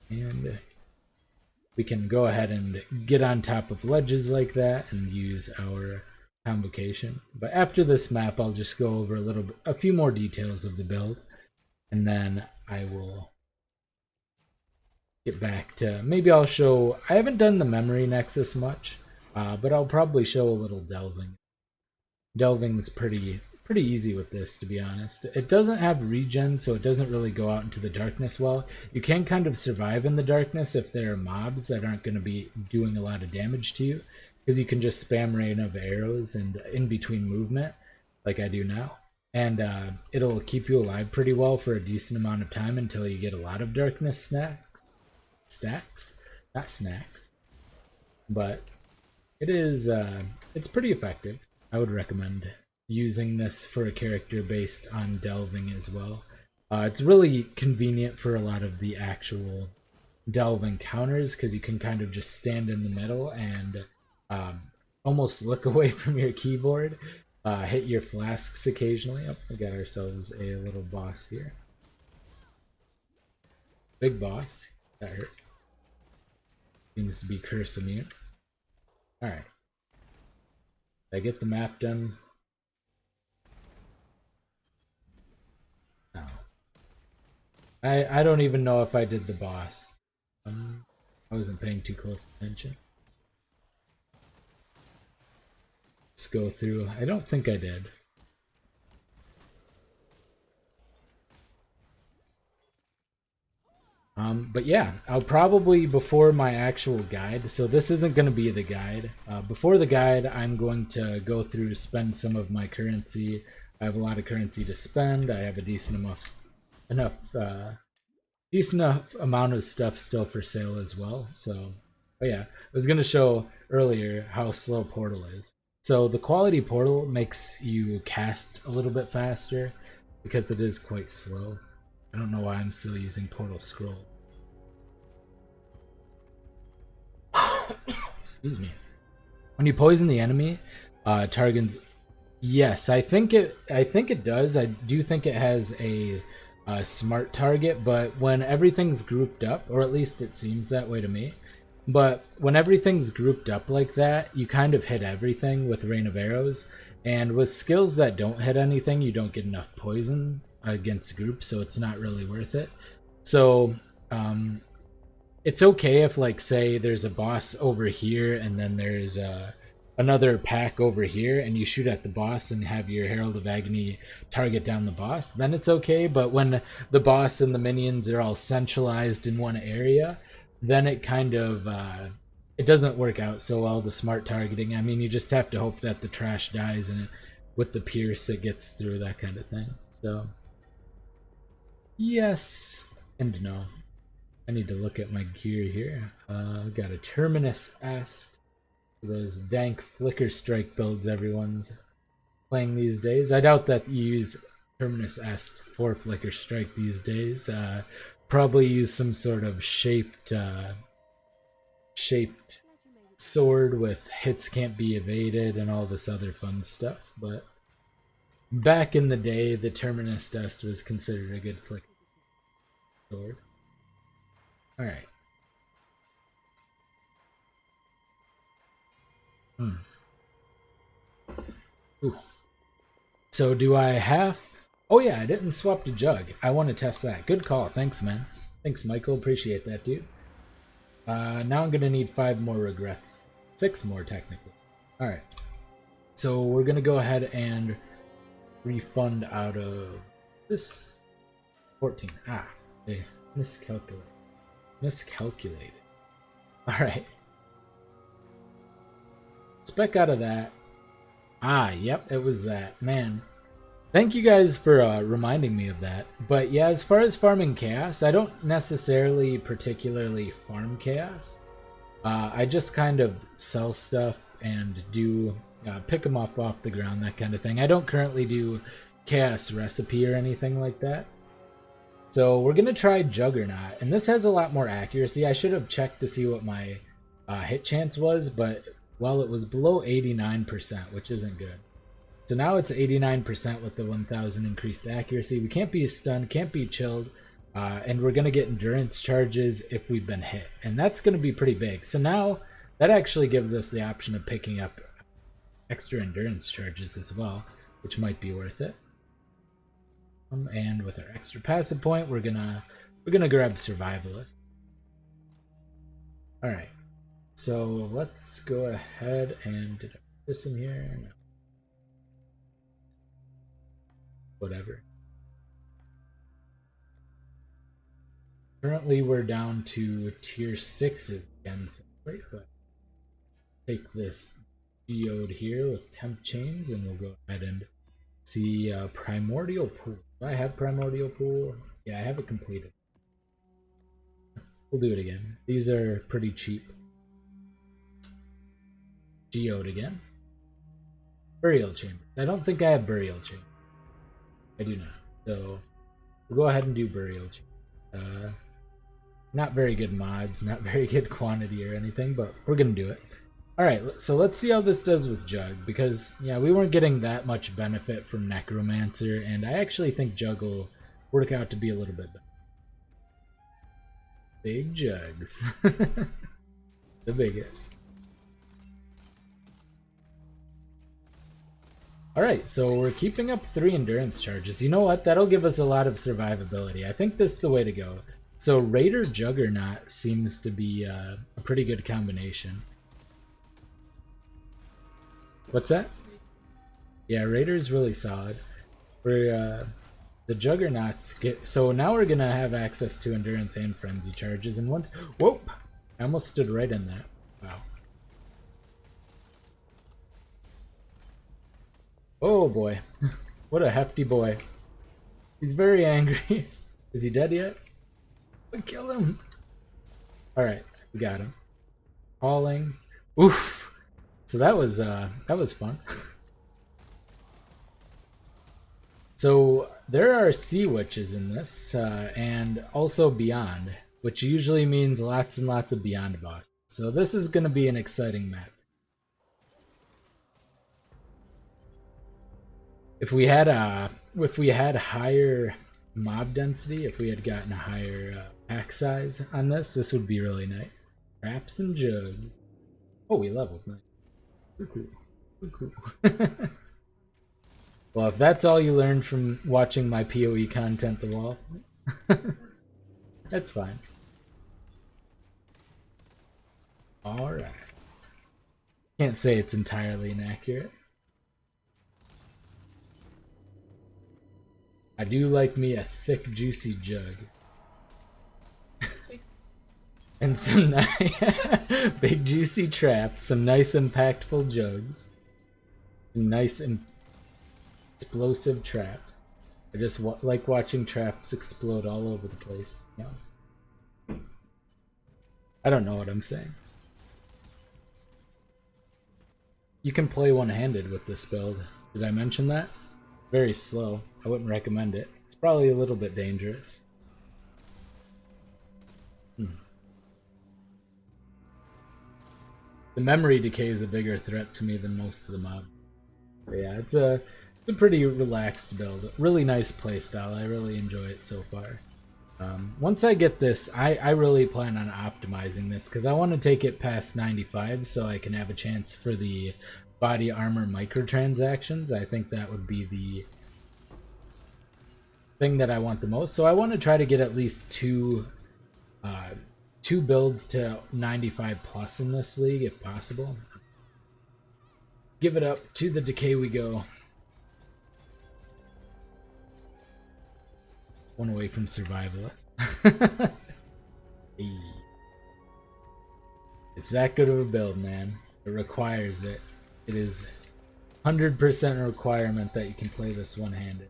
And we can go ahead and get on top of ledges like that and use our convocation. But after this map, I'll just go over a few more details of the build, and then I will get back to, maybe I'll show, I haven't done the memory nexus much, but I'll probably show a little delving. Delving's pretty easy with this, to be honest. It doesn't have regen, so it doesn't really go out into the darkness well. You can kind of survive in the darkness if there are mobs that aren't going to be doing a lot of damage to you, because you can just spam Rain of Arrows and in between movement, like I do now. And it'll keep you alive pretty well for a decent amount of time until you get a lot of darkness stacks, not snacks. But it is, it's pretty effective. I would recommend using this for a character based on delving as well. It's really convenient for a lot of the actual delve encounters because you can kind of just stand in the middle and almost look away from your keyboard, hit your flasks occasionally. Oh, we got ourselves a little boss here. Big boss. That hurt. Seems to be curse immune. Alright. Did I get the map done? No. I don't even know if I did the boss. I wasn't paying too close attention. Let's go through. I don't think I did. But yeah, I'll probably, before my actual guide, so this isn't going to be the guide. Before the guide, I'm going to go through, spend some of my currency. I have a lot of currency to spend. I have a decent enough amount of stuff still for sale as well. So, but yeah, I was going to show earlier how slow Portal is. So the quality Portal makes you cast a little bit faster because it is quite slow. I don't know why I'm still using Portal Scroll. Excuse me. When you poison the enemy, targets. Yes, I think it does. I do think it has a smart target, but when everything's grouped up, or at least it seems that way to me. But when everything's grouped up like that, you kind of hit everything with Rain of Arrows. And with skills that don't hit anything, you don't get enough poison against groups, so it's not really worth it. So it's okay if, like, say there's a boss over here and then there's another pack over here, and you shoot at the boss and have your Herald of Agony target down the boss, then it's okay. But when the boss and the minions are all centralized in one area, then it kind of it doesn't work out so well, the smart targeting. I mean, you just have to hope that the trash dies and with the pierce it gets through, that kind of thing. So yes and no. I need to look at my gear here. Got a Terminus Est. Those dank Flicker Strike builds everyone's playing these days. I doubt that you use Terminus Est for Flicker Strike these days. Probably use some sort of shaped sword with hits can't be evaded and all this other fun stuff. But back in the day, the Terminus Est was considered a good flicker sword. Alright. Ooh. So do I have... Oh yeah, I didn't swap to Jug. I want to test that. Good call. Thanks, man. Thanks, Michael. Appreciate that, dude. Now I'm going to need 5 more regrets. 6 more, technically. Alright. So we're going to go ahead and refund out of this 14. They miscalculated. Alright. Spec out of that. Yep, it was that. Man. Thank you guys for reminding me of that. But yeah, as far as farming chaos, I don't necessarily particularly farm chaos. I just kind of sell stuff and do pick them up off the ground, that kind of thing. I don't currently do chaos recipe or anything like that. So we're going to try Juggernaut, and this has a lot more accuracy. I should have checked to see what my hit chance was, but, well, it was below 89%, which isn't good. So now it's 89% with the 1000 increased accuracy. We can't be stunned, can't be chilled, and we're going to get endurance charges if we've been hit. And that's going to be pretty big. So now that actually gives us the option of picking up extra endurance charges as well, which might be worth it. And with our extra passive point, we're gonna grab Survivalist. All right, so let's go ahead and did I put this in here? No. Whatever. Currently, we're down to tier 6s again. So wait, but take this geode here with temp chains, and we'll go ahead and see Primordial Pool. Do I have Primordial Pool? Yeah, I have it completed. We'll do it again. These are pretty cheap. Geode again. Burial Chamber. I don't think I have Burial Chamber. I do not. So we'll go ahead and do Burial Chamber. Not very good mods, not very good quantity or anything, but we're going to do it. Alright, so let's see how this does with Jug, because, yeah, we weren't getting that much benefit from Necromancer, and I actually think Jug will work out to be a little bit better. Big Jugs. The biggest. Alright, so we're keeping up 3 endurance charges. You know what? That'll give us a lot of survivability. I think this is the way to go. So Raider Juggernaut seems to be a pretty good combination. What's that? Yeah, Raider's really solid. The the juggernauts get... So now we're gonna have access to endurance and frenzy charges, and once... Whoop! I almost stood right in that. Wow. Oh boy. What a hefty boy. He's very angry. Is he dead yet? Kill him. Alright, we got him. Falling. Oof! So that was fun. So there are sea witches in this, and also beyond, which usually means lots and lots of beyond bosses. So this is going to be an exciting map. If we had higher mob density, if we had gotten a higher pack size on this would be really nice. Traps and jugs. Oh, we leveled. Nice. Cool. Well, if that's all you learned from watching my PoE content, the wall, that's fine. Alright. Can't say it's entirely inaccurate. I do like me a thick, juicy jug. And some big, juicy traps, some nice, impactful jugs, some nice, explosive traps. I just like watching traps explode all over the place. No. I don't know what I'm saying. You can play one-handed with this build. Did I mention that? Very slow. I wouldn't recommend it. It's probably a little bit dangerous. The memory decay is a bigger threat to me than most of the mobs. But yeah, it's a pretty relaxed build. Really nice playstyle. I really enjoy it so far. Once I get this, I really plan on optimizing this because I want to take it past 95 so I can have a chance for the body armor microtransactions. I think that would be the thing that I want the most. So I want to try to get at least two builds to 95 plus in this league if possible. Give it up. To the decay we go. One away from survivalist. Hey. It's that good of a build, man. It requires it. It is 100% a requirement that you can play this one-handed.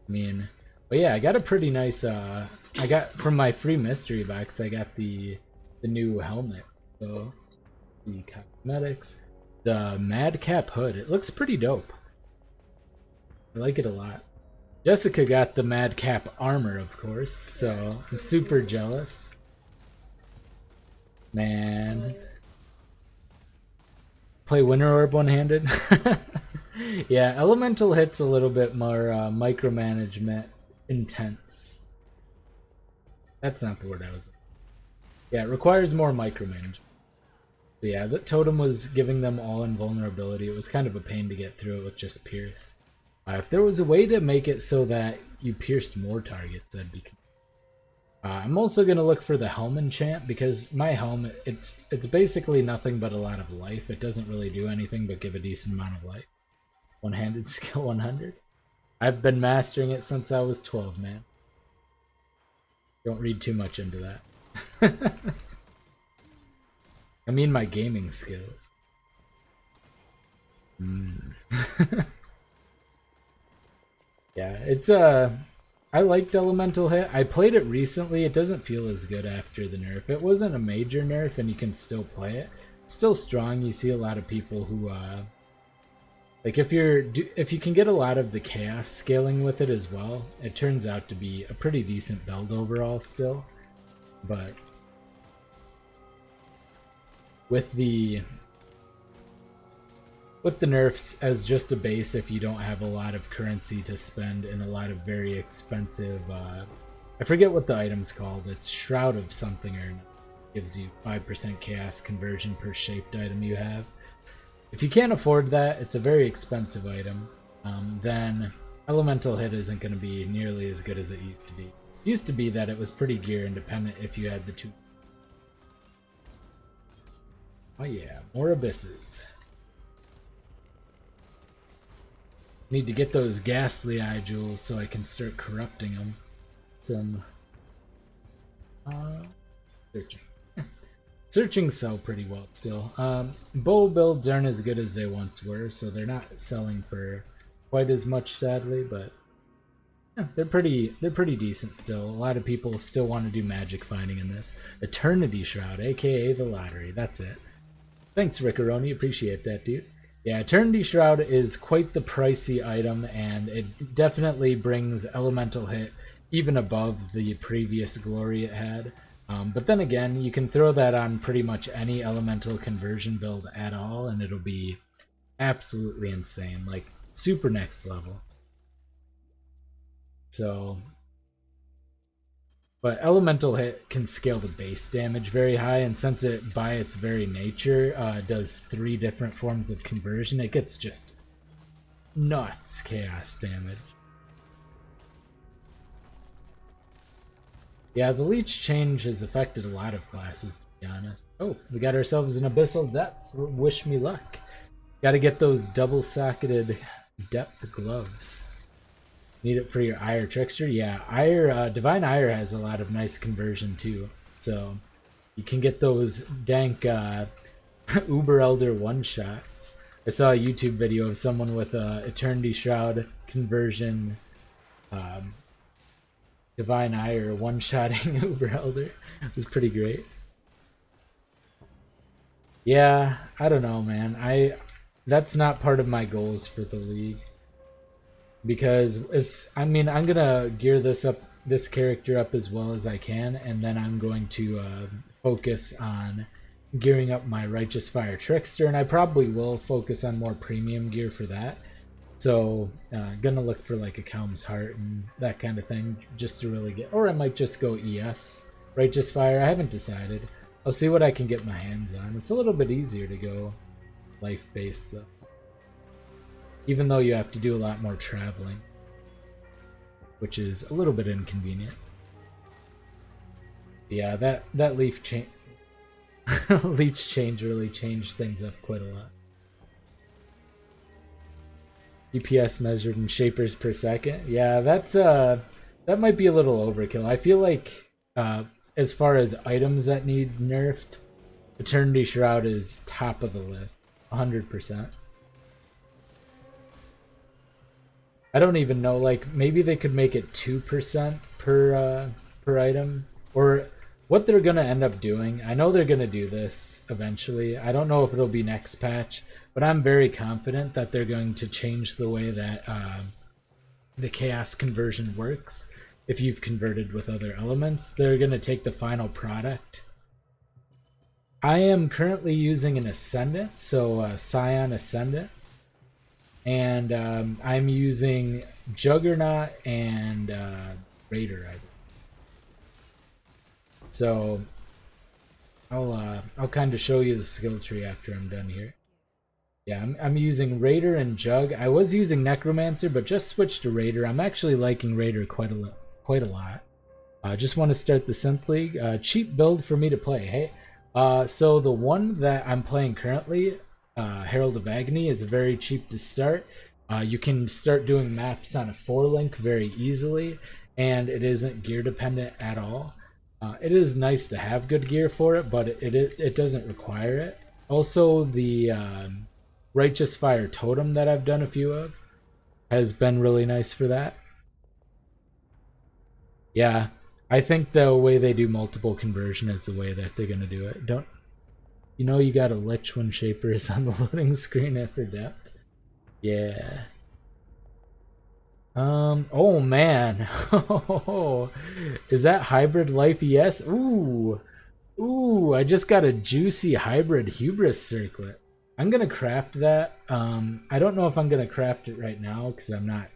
I mean, but yeah, I got a pretty nice, I got, from my free mystery box, I got the new helmet. So, the cosmetics, the Madcap hood, it looks pretty dope. I like it a lot. Jessica got the Madcap armor, of course, so I'm super jealous. Man. Play Winter Orb one-handed? Yeah, Elemental hit's a little bit more micromanagement intense. That's not the word I was... Yeah, it requires more micromanagement. But yeah, the totem was giving them all invulnerability. It was kind of a pain to get through it with just Pierce. If there was a way to make it so that you pierced more targets, that'd be... I'm also going to look for the helm enchant, because my helm, it's basically nothing but a lot of life. It doesn't really do anything but give a decent amount of life. One-handed skill 100. I've been mastering it since I was 12, man. Don't read too much into that. I mean my gaming skills. Yeah, it's I liked Elemental Hit. I played it recently. It doesn't feel as good after the nerf. It wasn't a major nerf and you can still play it. It's still strong. You see a lot of people who like if you can get a lot of the chaos scaling with it as well, it turns out to be a pretty decent build overall still. But with the nerfs as just a base, if you don't have a lot of currency to spend and a lot of very expensive, I forget what the item's called, it's Shroud of something, or gives you 5% chaos conversion per shaped item you have. If you can't afford that, it's a very expensive item, then Elemental Hit isn't going to be nearly as good as it used to be. It used to be that it was pretty gear independent if you had the two. Oh yeah, more abysses. Need to get those ghastly eye jewels so I can start corrupting them. Some searching. Searching sell pretty well still. Bow builds aren't as good as they once were, so they're not selling for quite as much, sadly, but yeah, they're pretty decent still. A lot of people still want to do magic finding in this. Eternity Shroud, aka the lottery. That's it. Thanks, Rickaroni. Appreciate that, dude. Yeah, Eternity Shroud is quite the pricey item, and it definitely brings elemental hit even above the previous glory it had. But then again, you can throw that on pretty much any elemental conversion build at all, and it'll be absolutely insane, like super next level. So, but elemental hit can scale the base damage very high, and since it by its very nature does 3 different forms of conversion, it gets just nuts chaos damage. Yeah, the leech change has affected a lot of classes, to be honest. Oh, we got ourselves an Abyssal Depths. Wish me luck. Gotta get those double-socketed depth gloves. Need it for your Ire Trickster? Yeah, Ire, Divine Ire has a lot of nice conversion too. So you can get those dank Uber Elder one-shots. I saw a YouTube video of someone with a Eternity Shroud conversion Divine Ire one-shotting Uber Elder. It was pretty great. Yeah, I don't know, man. That's not part of my goals for the league. Because I'm gonna gear this character up as well as I can, and then I'm going to focus on gearing up my Righteous Fire Trickster, and I probably will focus on more premium gear for that. So gonna look for like a Calm's Heart and that kind of thing, just to really get, or I might just go ES Righteous Fire. I haven't decided. I'll see what I can get my hands on. It's a little bit easier to go life based though, even though you have to do a lot more traveling, which is a little bit inconvenient. Yeah, that leaf change leech change really changed things up quite a lot. DPS measured in shapers per second. Yeah, that might be a little overkill. I feel like as far as items that need nerfed, Eternity Shroud is top of the list, 100%. I don't even know, like, maybe they could make it 2% per item, or what they're gonna end up doing. I know they're gonna do this eventually. I don't know if it'll be next patch, but I'm very confident that they're going to change the way that the chaos conversion works. If you've converted with other elements, they're gonna take the final product. I am currently using an Ascendant, so Scion Ascendant. And I'm using Juggernaut and Raider, I think. So I'll kind of show you the skill tree after I'm done here. Yeah, I'm using Raider and Jug. I was using Necromancer, but just switched to Raider. I'm actually liking Raider quite a lot. Just want to start the Synth League. Cheap build for me to play. Hey, so the one that I'm playing currently, Herald of Agony, is very cheap to start. You can start doing maps on a 4-link very easily, and it isn't gear dependent at all. It is nice to have good gear for it, but it doesn't require it. Also, the Righteous Fire Totem that I've done a few of has been really nice for that. Yeah, I think the way they do multiple conversion is the way that they're going to do it. You know you got a Lich when Shaper is on the loading screen after depth? Yeah. Oh man. Is that Hybrid Life ES? Ooh, I just got a juicy Hybrid Hubris Circlet. I'm gonna craft that. I don't know if I'm gonna craft it right now because I'm not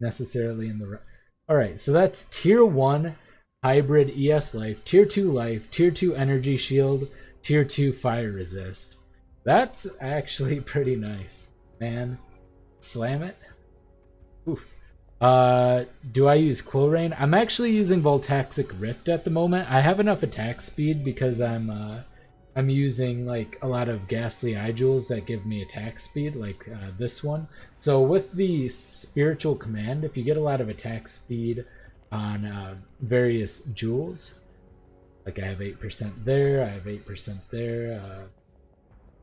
necessarily in the... Alright, so that's Tier 1 Hybrid ES Life, Tier 2 Life, Tier 2 Energy Shield, Tier 2 Fire Resist. That's actually pretty nice, man. Slam it. Oof. Do I use Quill Rain? I'm actually using Voltaxic Rift at the moment. I have enough attack speed because I'm I'm using like a lot of ghastly eye jewels that give me attack speed, like this one. So with the spiritual command, if you get a lot of attack speed on various jewels, like I have 8% there, I have 8% there.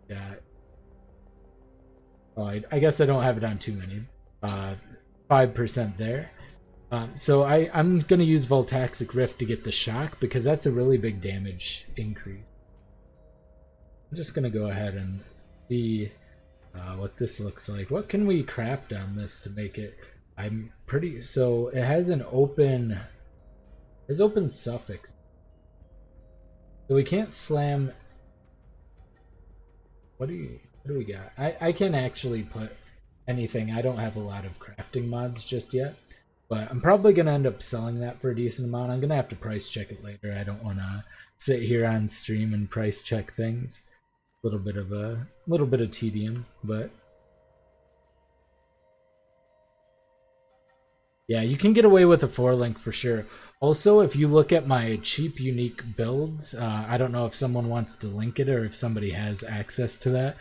Yeah. Oh, I guess I don't have it on too many. 5% there. So I'm going to use Voltaxic Rift to get the shock because that's a really big damage increase. I'm just going to go ahead and see what this looks like. What can we craft on this to make it? So it has an open suffix. So we can't slam. What do we got? I can actually put anything. I don't have a lot of crafting mods just yet. But I'm probably going to end up selling that for a decent amount. I'm going to have to price check it later. I don't want to sit here on stream and price check things. A little bit of tedium, but yeah, you can get away with a 4-link for sure. Also, if you look at my cheap unique builds, I don't know if someone wants to link it or if somebody has access to that.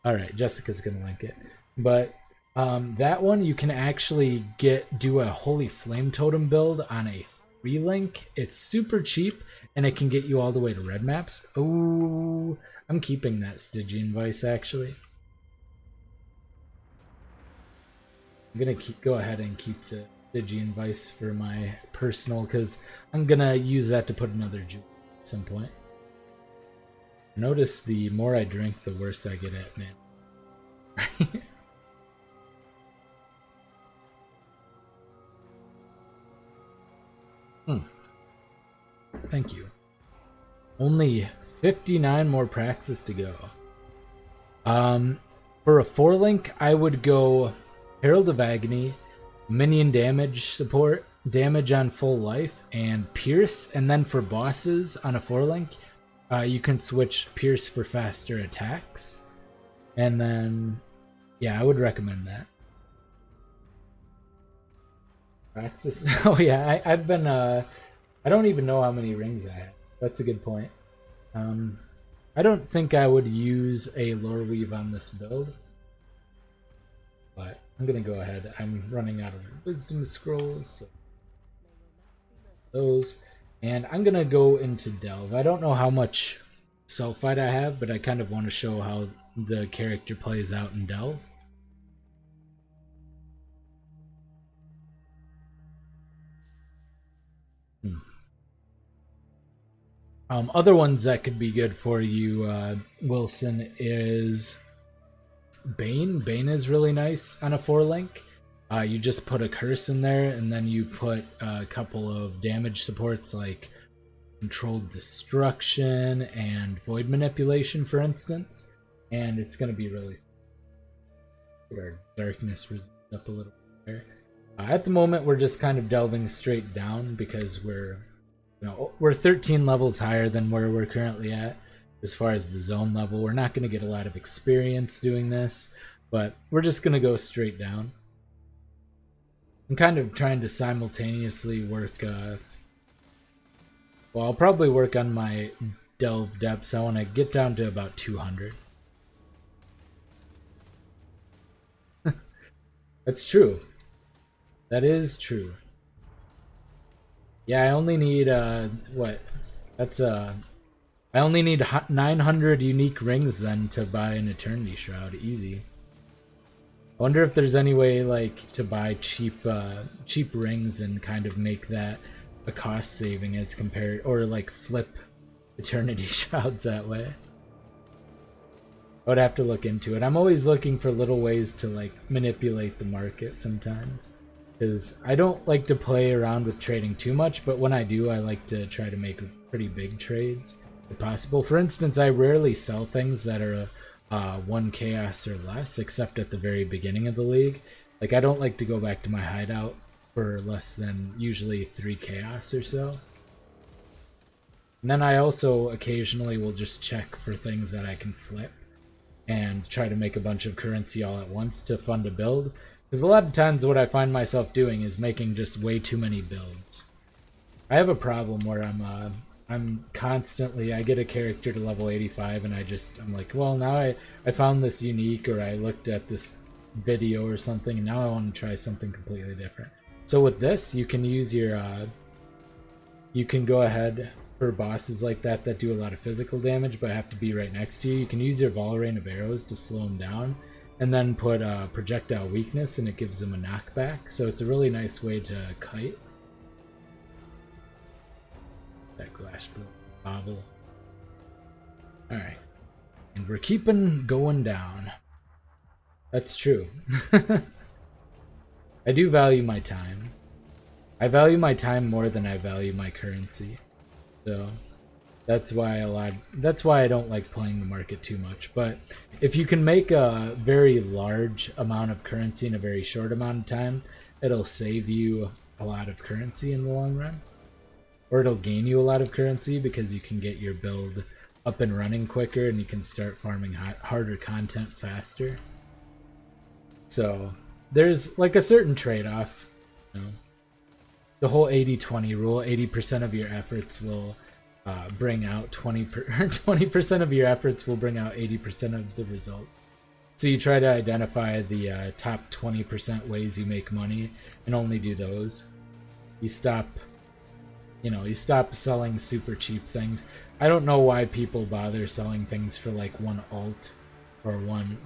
All right, Jessica's going to link it. But that one, you can actually do a Holy Flame Totem build on a 3-link. It's super cheap, and it can get you all the way to red maps. Oh, I'm keeping that Stygian Vice, actually. I'm going to go ahead and keep the Stygian Vice for my personal, because I'm going to use that to put another jewel at some point. Notice the more I drink, the worse I get at, man. Thank you. Only 59 more praxis to go. For a 4-link, I would go Herald of Agony, minion damage support, damage on full life, and Pierce. And then for bosses on a 4-link, you can switch Pierce for faster attacks. And then, yeah, I would recommend that. Praxis. Oh yeah, I've been I don't even know how many rings I have. That's a good point. I don't think I would use a lore weave on this build, but I'm gonna go ahead. I'm running out of wisdom scrolls, so those, and I'm gonna go into delve. I don't know how much sulfite I have, but I kind of want to show how the character plays out in delve. Other ones that could be good for you, Wilson, is Bane. Bane is really nice on a 4-link. You just put a curse in there, and then you put a couple of damage supports like Controlled Destruction and Void Manipulation, for instance, and it's going to be really... Get our darkness resist up a little bit there. At the moment, we're just kind of delving straight down because we're 13 levels higher than where we're currently at as far as the zone level. We're not going to get a lot of experience doing this, but we're just going to go straight down. I'm kind of trying to simultaneously work... well, I'll probably work on my delve depths. I want to get down to about 200. That's true. That is true. Yeah, I only need, what? That's, I only need 900 unique rings then to buy an Eternity Shroud. Easy. I wonder if there's any way, like, to buy cheap rings and kind of make that a cost saving as compared, or like flip Eternity Shrouds that way. I would have to look into it. I'm always looking for little ways to like manipulate the market sometimes, because I don't like to play around with trading too much, but when I do, I like to try to make pretty big trades if possible. For instance, I rarely sell things that are 1 chaos or less, except at the very beginning of the league. Like, I don't like to go back to my hideout for less than usually 3 chaos or so. And then I also occasionally will just check for things that I can flip and try to make a bunch of currency all at once to fund a build. Because a lot of times what I find myself doing is making just way too many builds. I have a problem where I'm constantly, I get a character to level 85 and I'm like, well, now I found this unique, or I looked at this video or something, and now I want to try something completely different. So with this, you can use your, you can go ahead for bosses like that that do a lot of physical damage but have to be right next to you. You can use your Vol Rain of Arrows to slow them down, and then put projectile weakness, and it gives them a knockback. So it's a really nice way to kite. That glass bobble. Alright. And we're keeping going down. That's true. I do value my time. I value my time more than I value my currency. So that's why I don't like playing the market too much. But if you can make a very large amount of currency in a very short amount of time, it'll save you a lot of currency in the long run. Or it'll gain you a lot of currency because you can get your build up and running quicker, and you can start farming harder content faster. So there's like a certain trade-off. You know? The whole 80-20 rule, 80% of your efforts will bring out 20% of your efforts will bring out 80% of the result. So you try to identify the top 20% ways you make money and only do those. You stop selling super cheap things. I don't know why people bother selling things for like one alt or one,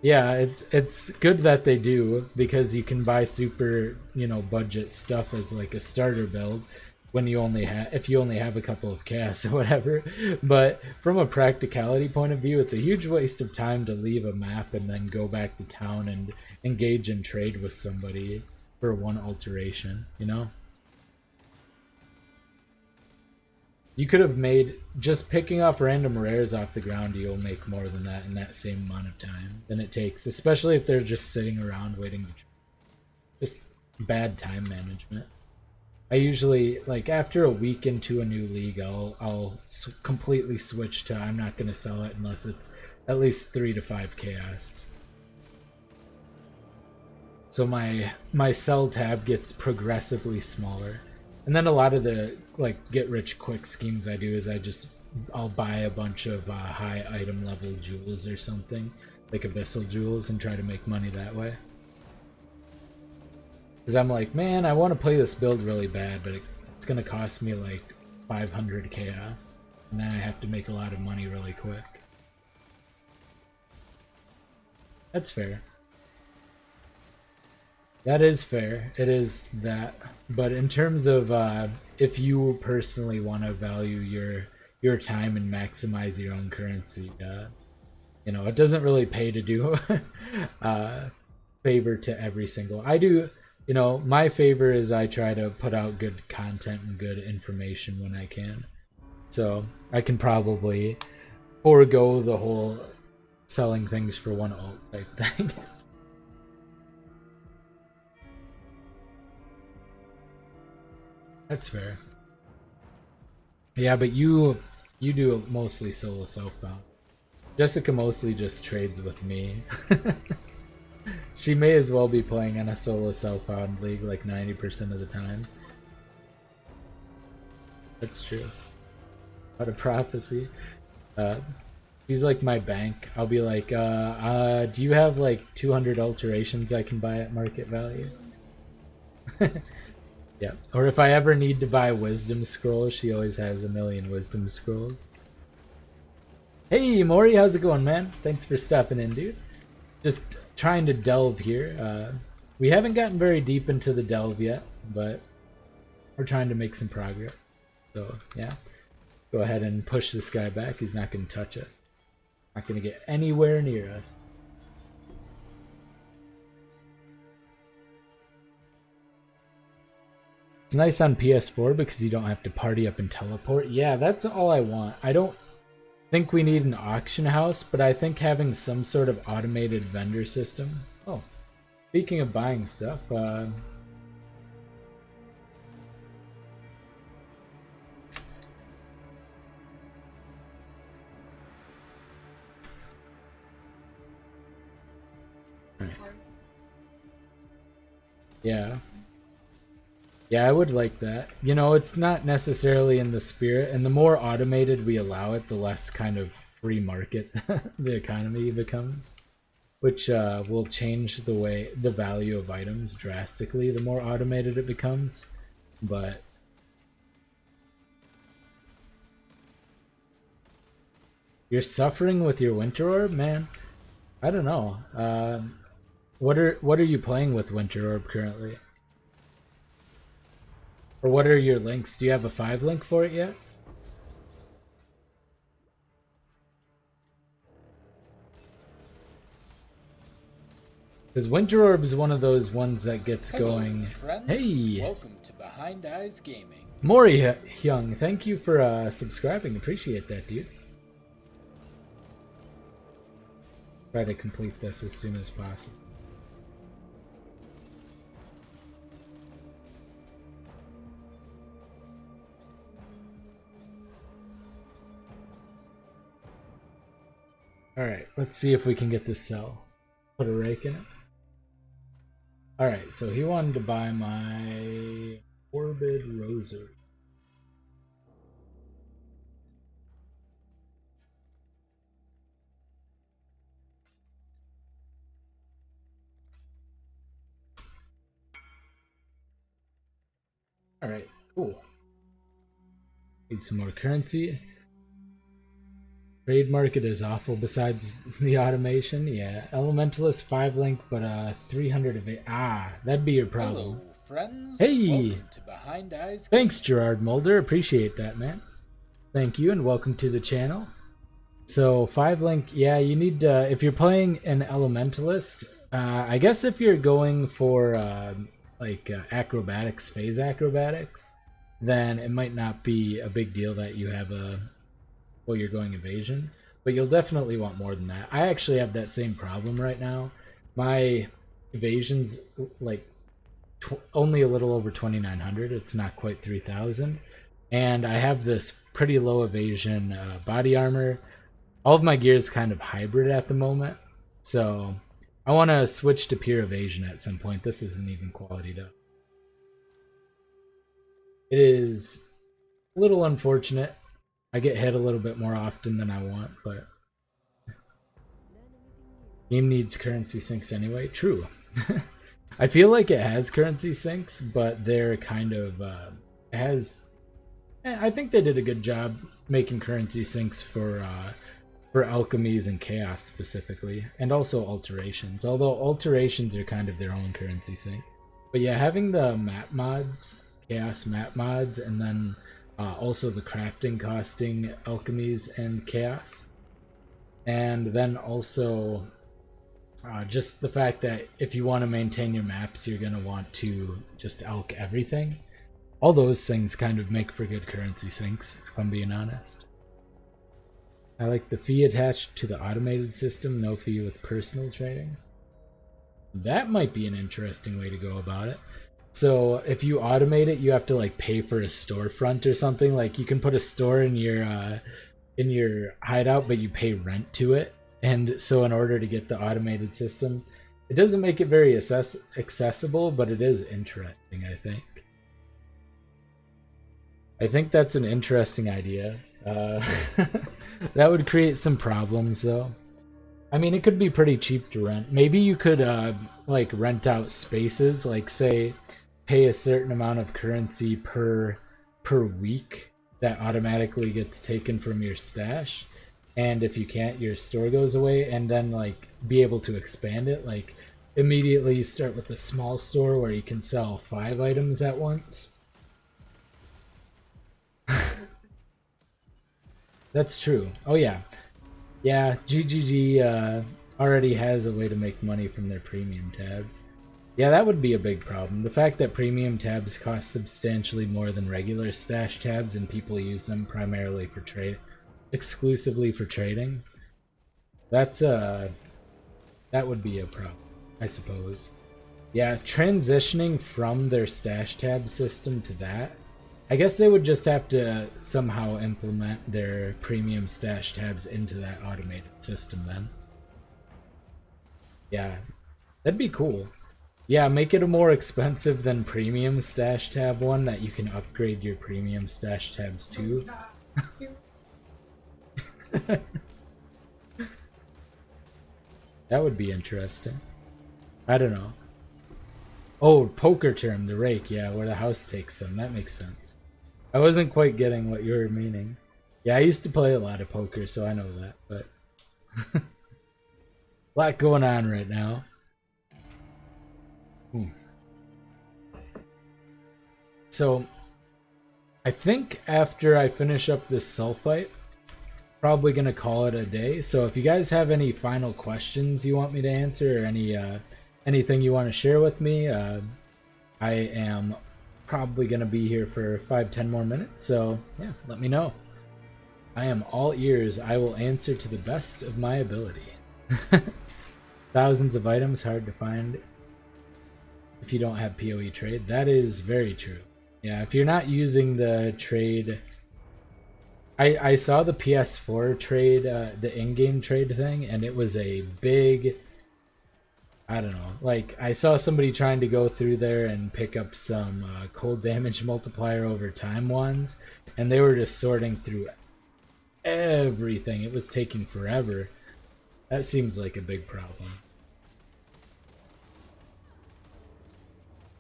Yeah, it's good that they do, because you can buy super, budget stuff as like a starter build when you only if you only have a couple of casts or whatever. But from a practicality point of view, it's a huge waste of time to leave a map and then go back to town and engage in trade with somebody for one alteration, You could have made, just picking off random rares off the ground, you'll make more than that in that same amount of time than it takes, especially if they're just sitting around waiting to trade. Just bad time management. I usually, like, after a week into a new league, I'll completely switch to I'm not going to sell it unless it's at least 3 to 5 chaos. So my sell tab gets progressively smaller. And then a lot of the like get rich quick schemes I do is I'll buy a bunch of high item level jewels or something, like abyssal jewels, and try to make money that way. Because I'm like, man, I want to play this build really bad, but it's going to cost me like 500 chaos. And then I have to make a lot of money really quick. That's fair. That is fair. It is that. But in terms of if you personally want to value your time and maximize your own currency, it doesn't really pay to do favor to every single. I do. My favor is I try to put out good content and good information when I can. So I can probably forego the whole selling things for one alt type thing. That's fair. Yeah, but you do mostly solo self-found. Jessica mostly just trades with me. She may as well be playing in a solo self-found league like 90% of the time. That's true. Out of prophecy. She's like my bank. I'll be like, do you have like 200 alterations I can buy at market value? Yeah. Or if I ever need to buy wisdom scrolls, she always has a million wisdom scrolls. Hey Maury, how's it going, man? Thanks for stepping in, dude. Just trying to delve here. We haven't gotten very deep into the delve yet, but we're trying to make some progress. So yeah, go ahead and push this guy back. He's not going to touch us. Not going to get anywhere near us. It's nice on PS4 because you don't have to party up and teleport. Yeah, that's all I want. I don't think we need an auction house, but I think having some sort of automated vendor system. Oh, speaking of buying stuff, yeah. Yeah, I would like that. You know, it's not necessarily in the spirit, and the more automated we allow it, the less kind of free market the economy becomes, which will change the value of items drastically the more automated it becomes. But you're suffering with your Winter Orb, man. I don't know. What are you playing with Winter Orb currently? Or what are your links? Do you have a 5 link for it yet? Because Winter Orb is one of those ones that gets going. Friends. Hey! Welcome to Behind Eyes Gaming. Mori Hyung, thank you for subscribing. Appreciate that, dude. Try to complete this as soon as possible. Alright, let's see if we can get this cell. Put a rake in it. Alright, so he wanted to buy my Orbid Rosary. Alright, cool. Need some more currency. Trade market is awful besides the automation. Yeah, Elementalist 5 link, but 300 of it. Ah, that'd be your problem. Hello, friends. Hey! Welcome to Behind Eyes Gaming. Thanks, Gerard Mulder. Appreciate that, man. Thank you, and welcome to the channel. So, 5 link, yeah, you need, if you're playing an Elementalist, I guess if you're going for, acrobatics, phase acrobatics, then it might not be a big deal that you have you're going evasion, but you'll definitely want more than that. I actually have that same problem right now. My evasion's like only a little over 2,900. It's not quite 3,000, and I have this pretty low evasion body armor. All of my gear is kind of hybrid at the moment, so I want to switch to pure evasion at some point. This isn't even qualityed up. It is a little unfortunate. I get hit a little bit more often than I want, but game needs currency sinks anyway. True. I feel like it has currency sinks, but they're kind of I think they did a good job making currency sinks for alchemies and chaos specifically, and also alterations. Although alterations are kind of their own currency sink. But yeah, having the map mods, chaos map mods, and then also the crafting costing alchemies and chaos, and then also just the fact that if you want to maintain your maps, you're going to want to just alch everything. All those things kind of make for good currency sinks, if I'm being honest. I like the fee attached to the automated system, no fee with personal trading. That might be an interesting way to go about it. So if you automate it, you have to like pay for a storefront or something. Like you can put a store in your hideout, but you pay rent to it. And so in order to get the automated system, it doesn't make it very accessible, but it is interesting, I think. I think that's an interesting idea. That would create some problems though. I mean, it could be pretty cheap to rent. Maybe you could like rent out spaces, like say pay a certain amount of currency per week that automatically gets taken from your stash, and if you can't, your store goes away, and then like be able to expand it. Like immediately you start with a small store where you can sell 5 items at once. That's true. Oh yeah, GGG already has a way to make money from their premium tabs. Yeah, that would be a big problem. The fact that premium tabs cost substantially more than regular stash tabs, and people use them primarily for exclusively for trading. That would be a problem, I suppose. Yeah, transitioning from their stash tab system to that, I guess they would just have to somehow implement their premium stash tabs into that automated system then. Yeah, that'd be cool. Yeah, make it a more expensive than premium stash tab one that you can upgrade your premium stash tabs to. That would be interesting. I don't know. Oh, poker term, the rake, yeah, where the house takes them. That makes sense. I wasn't quite getting what you were meaning. Yeah, I used to play a lot of poker, so I know that, but a lot going on right now. So, I think after I finish up this sulfite, probably gonna call it a day. So if you guys have any final questions you want me to answer or anything you want to share with me, I am probably gonna be here for 5-10 more minutes. So yeah, let me know. I am all ears. I will answer to the best of my ability. Thousands of items hard to find if you don't have PoE trade. That is very true. Yeah, if you're not using the trade, I saw the PS4 trade, the in-game trade thing, and it was a big, I don't know, like I saw somebody trying to go through there and pick up some cold damage multiplier over time ones, and they were just sorting through everything. It was taking forever. That seems like a big problem.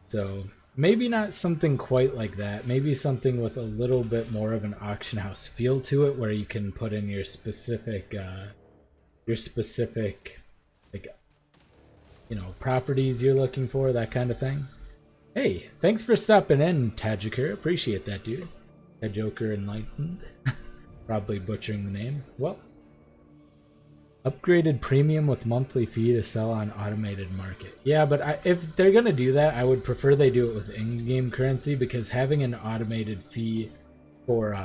So maybe not something quite like that. Maybe something with a little bit more of an auction house feel to it, where you can put in your specific, like, you know, properties you're looking for, that kind of thing. Hey, thanks for stopping in, Tajiker. Appreciate that, dude. Tajoker Enlightened. Probably butchering the name. Well, upgraded premium with monthly fee to sell on automated market. Yeah, but if they're gonna do that, I would prefer they do it with in-game currency, because having an automated fee for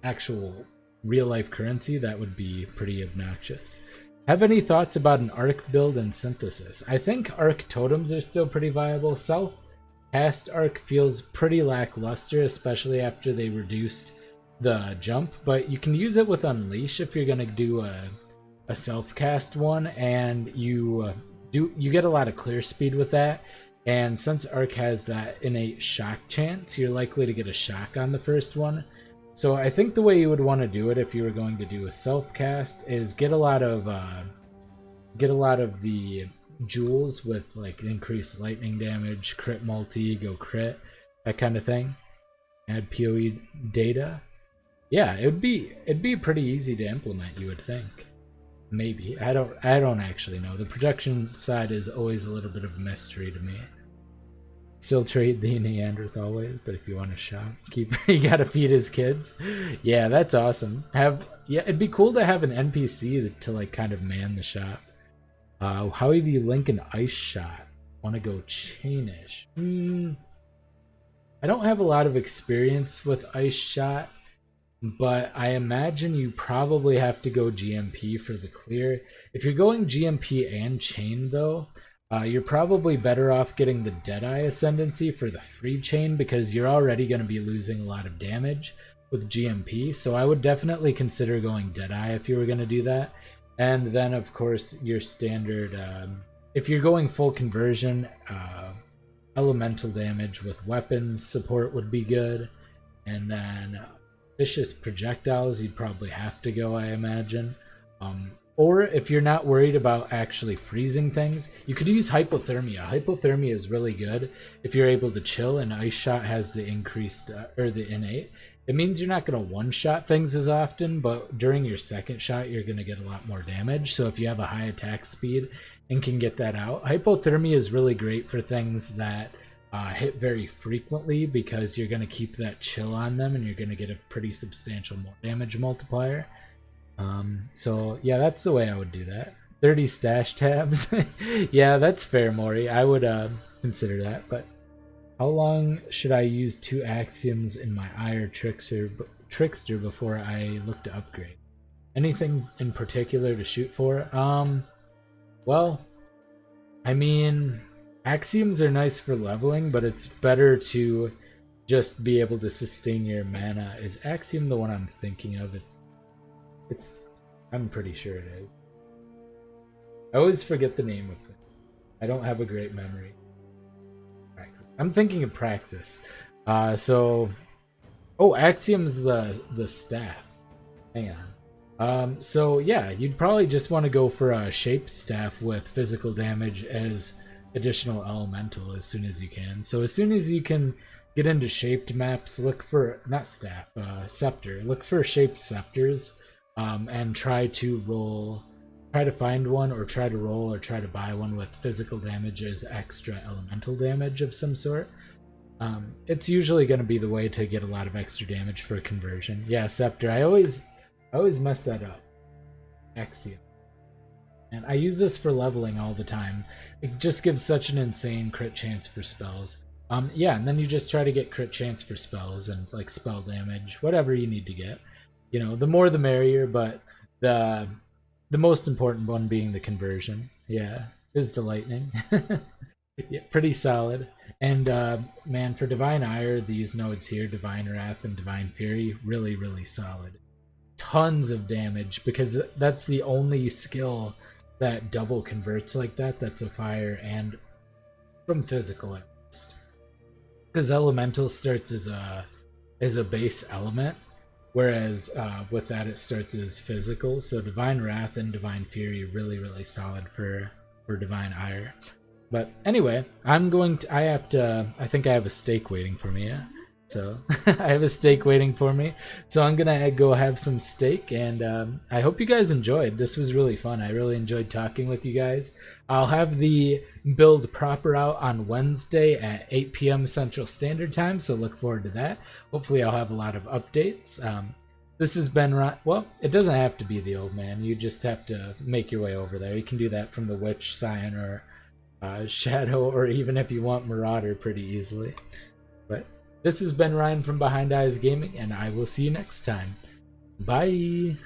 actual real-life currency, that would be pretty obnoxious. Have any thoughts about an arc build and synthesis? I think arc totems are still pretty viable. Self-cast arc feels pretty lackluster, especially after they reduced the jump, but you can use it with Unleash if you're gonna do a self-cast one, and you get a lot of clear speed with that. And since arc has that innate shock chance, you're likely to get a shock on the first one. So I think the way you would want to do it if you were going to do a self-cast is get a lot of the jewels with like increased lightning damage, crit multi, go crit, that kind of thing. Add PoE data. Yeah, it'd be pretty easy to implement, you would think. Maybe. I don't actually know. The production side is always a little bit of a mystery to me. Still trade the Neanderthal ways, but if you want to shop, you gotta feed his kids. Yeah, that's awesome. It'd be cool to have an NPC to like kind of man the shop. How do you link an ice shot? Want to go chainish? I don't have a lot of experience with ice shot, but I imagine you probably have to go GMP for the clear. If you're going GMP and chain though, you're probably better off getting the Deadeye Ascendancy for the free chain, because you're already going to be losing a lot of damage with GMP. So I would definitely consider going Deadeye if you were going to do that. And then of course your standard, if you're going full conversion, elemental damage with weapons support would be good. And then vicious projectiles you'd probably have to go, I imagine. Or if you're not worried about actually freezing things, you could use hypothermia. Hypothermia is really good if you're able to chill, and ice shot has the increased or the innate. It means you're not going to one-shot things as often, but during your second shot you're going to get a lot more damage. So if you have a high attack speed and can get that out, hypothermia is really great for things that hit very frequently, because you're going to keep that chill on them and you're going to get a pretty substantial more damage multiplier. So yeah, that's the way I would do that. 30 stash tabs. Yeah, that's fair, Maury. I would consider that. But how long should I use 2 axioms in my Ire Trickster before I look to upgrade? Anything in particular to shoot for? Well, I mean, axioms are nice for leveling, but it's better to just be able to sustain your mana. Is axiom the one I'm thinking of? I'm pretty sure it is. I always forget the name of it. I don't have a great memory. Praxis. I'm thinking of Praxis. So, oh, Axiom's the staff. Hang on. So yeah, you'd probably just want to go for a shaped staff with physical damage as additional elemental as soon as you can. So as soon as you can get into shaped maps, look for, not staff, scepter. Look for shaped scepters, and try to find one, or try to roll, or try to buy one with physical damage as extra elemental damage of some sort. It's usually going to be the way to get a lot of extra damage for a conversion. Yeah, scepter. I always mess that up. Axiom. And I use this for leveling all the time. It just gives such an insane crit chance for spells. Yeah, and then you just try to get crit chance for spells and like spell damage, whatever you need to get. You know, the more the merrier, but the most important one being the conversion. Yeah, is to lightning. Yeah, pretty solid. And man, for Divine Ire, these nodes here, Divine Wrath and Divine Fury, really, really solid. Tons of damage, because that's the only skill that double converts like that. That's a fire and from physical at least. Because elemental starts as a base element, whereas with that it starts as physical. So Divine Wrath and Divine Fury really, really solid for Divine Ire. But anyway, I think I have a steak waiting for me. Yeah? So I have a steak waiting for me. So I'm gonna go have some steak, and I hope you guys enjoyed. This was really fun. I really enjoyed talking with you guys. I'll have the build proper out on Wednesday at 8 p.m. Central Standard Time, so look forward to that. Hopefully I'll have a lot of updates. This has been, well, it doesn't have to be the old man. You just have to make your way over there. You can do that from the Witch, Scion, or Shadow, or even if you want Marauder pretty easily. But this has been Ryan from Behind Eyes Gaming, and I will see you next time. Bye!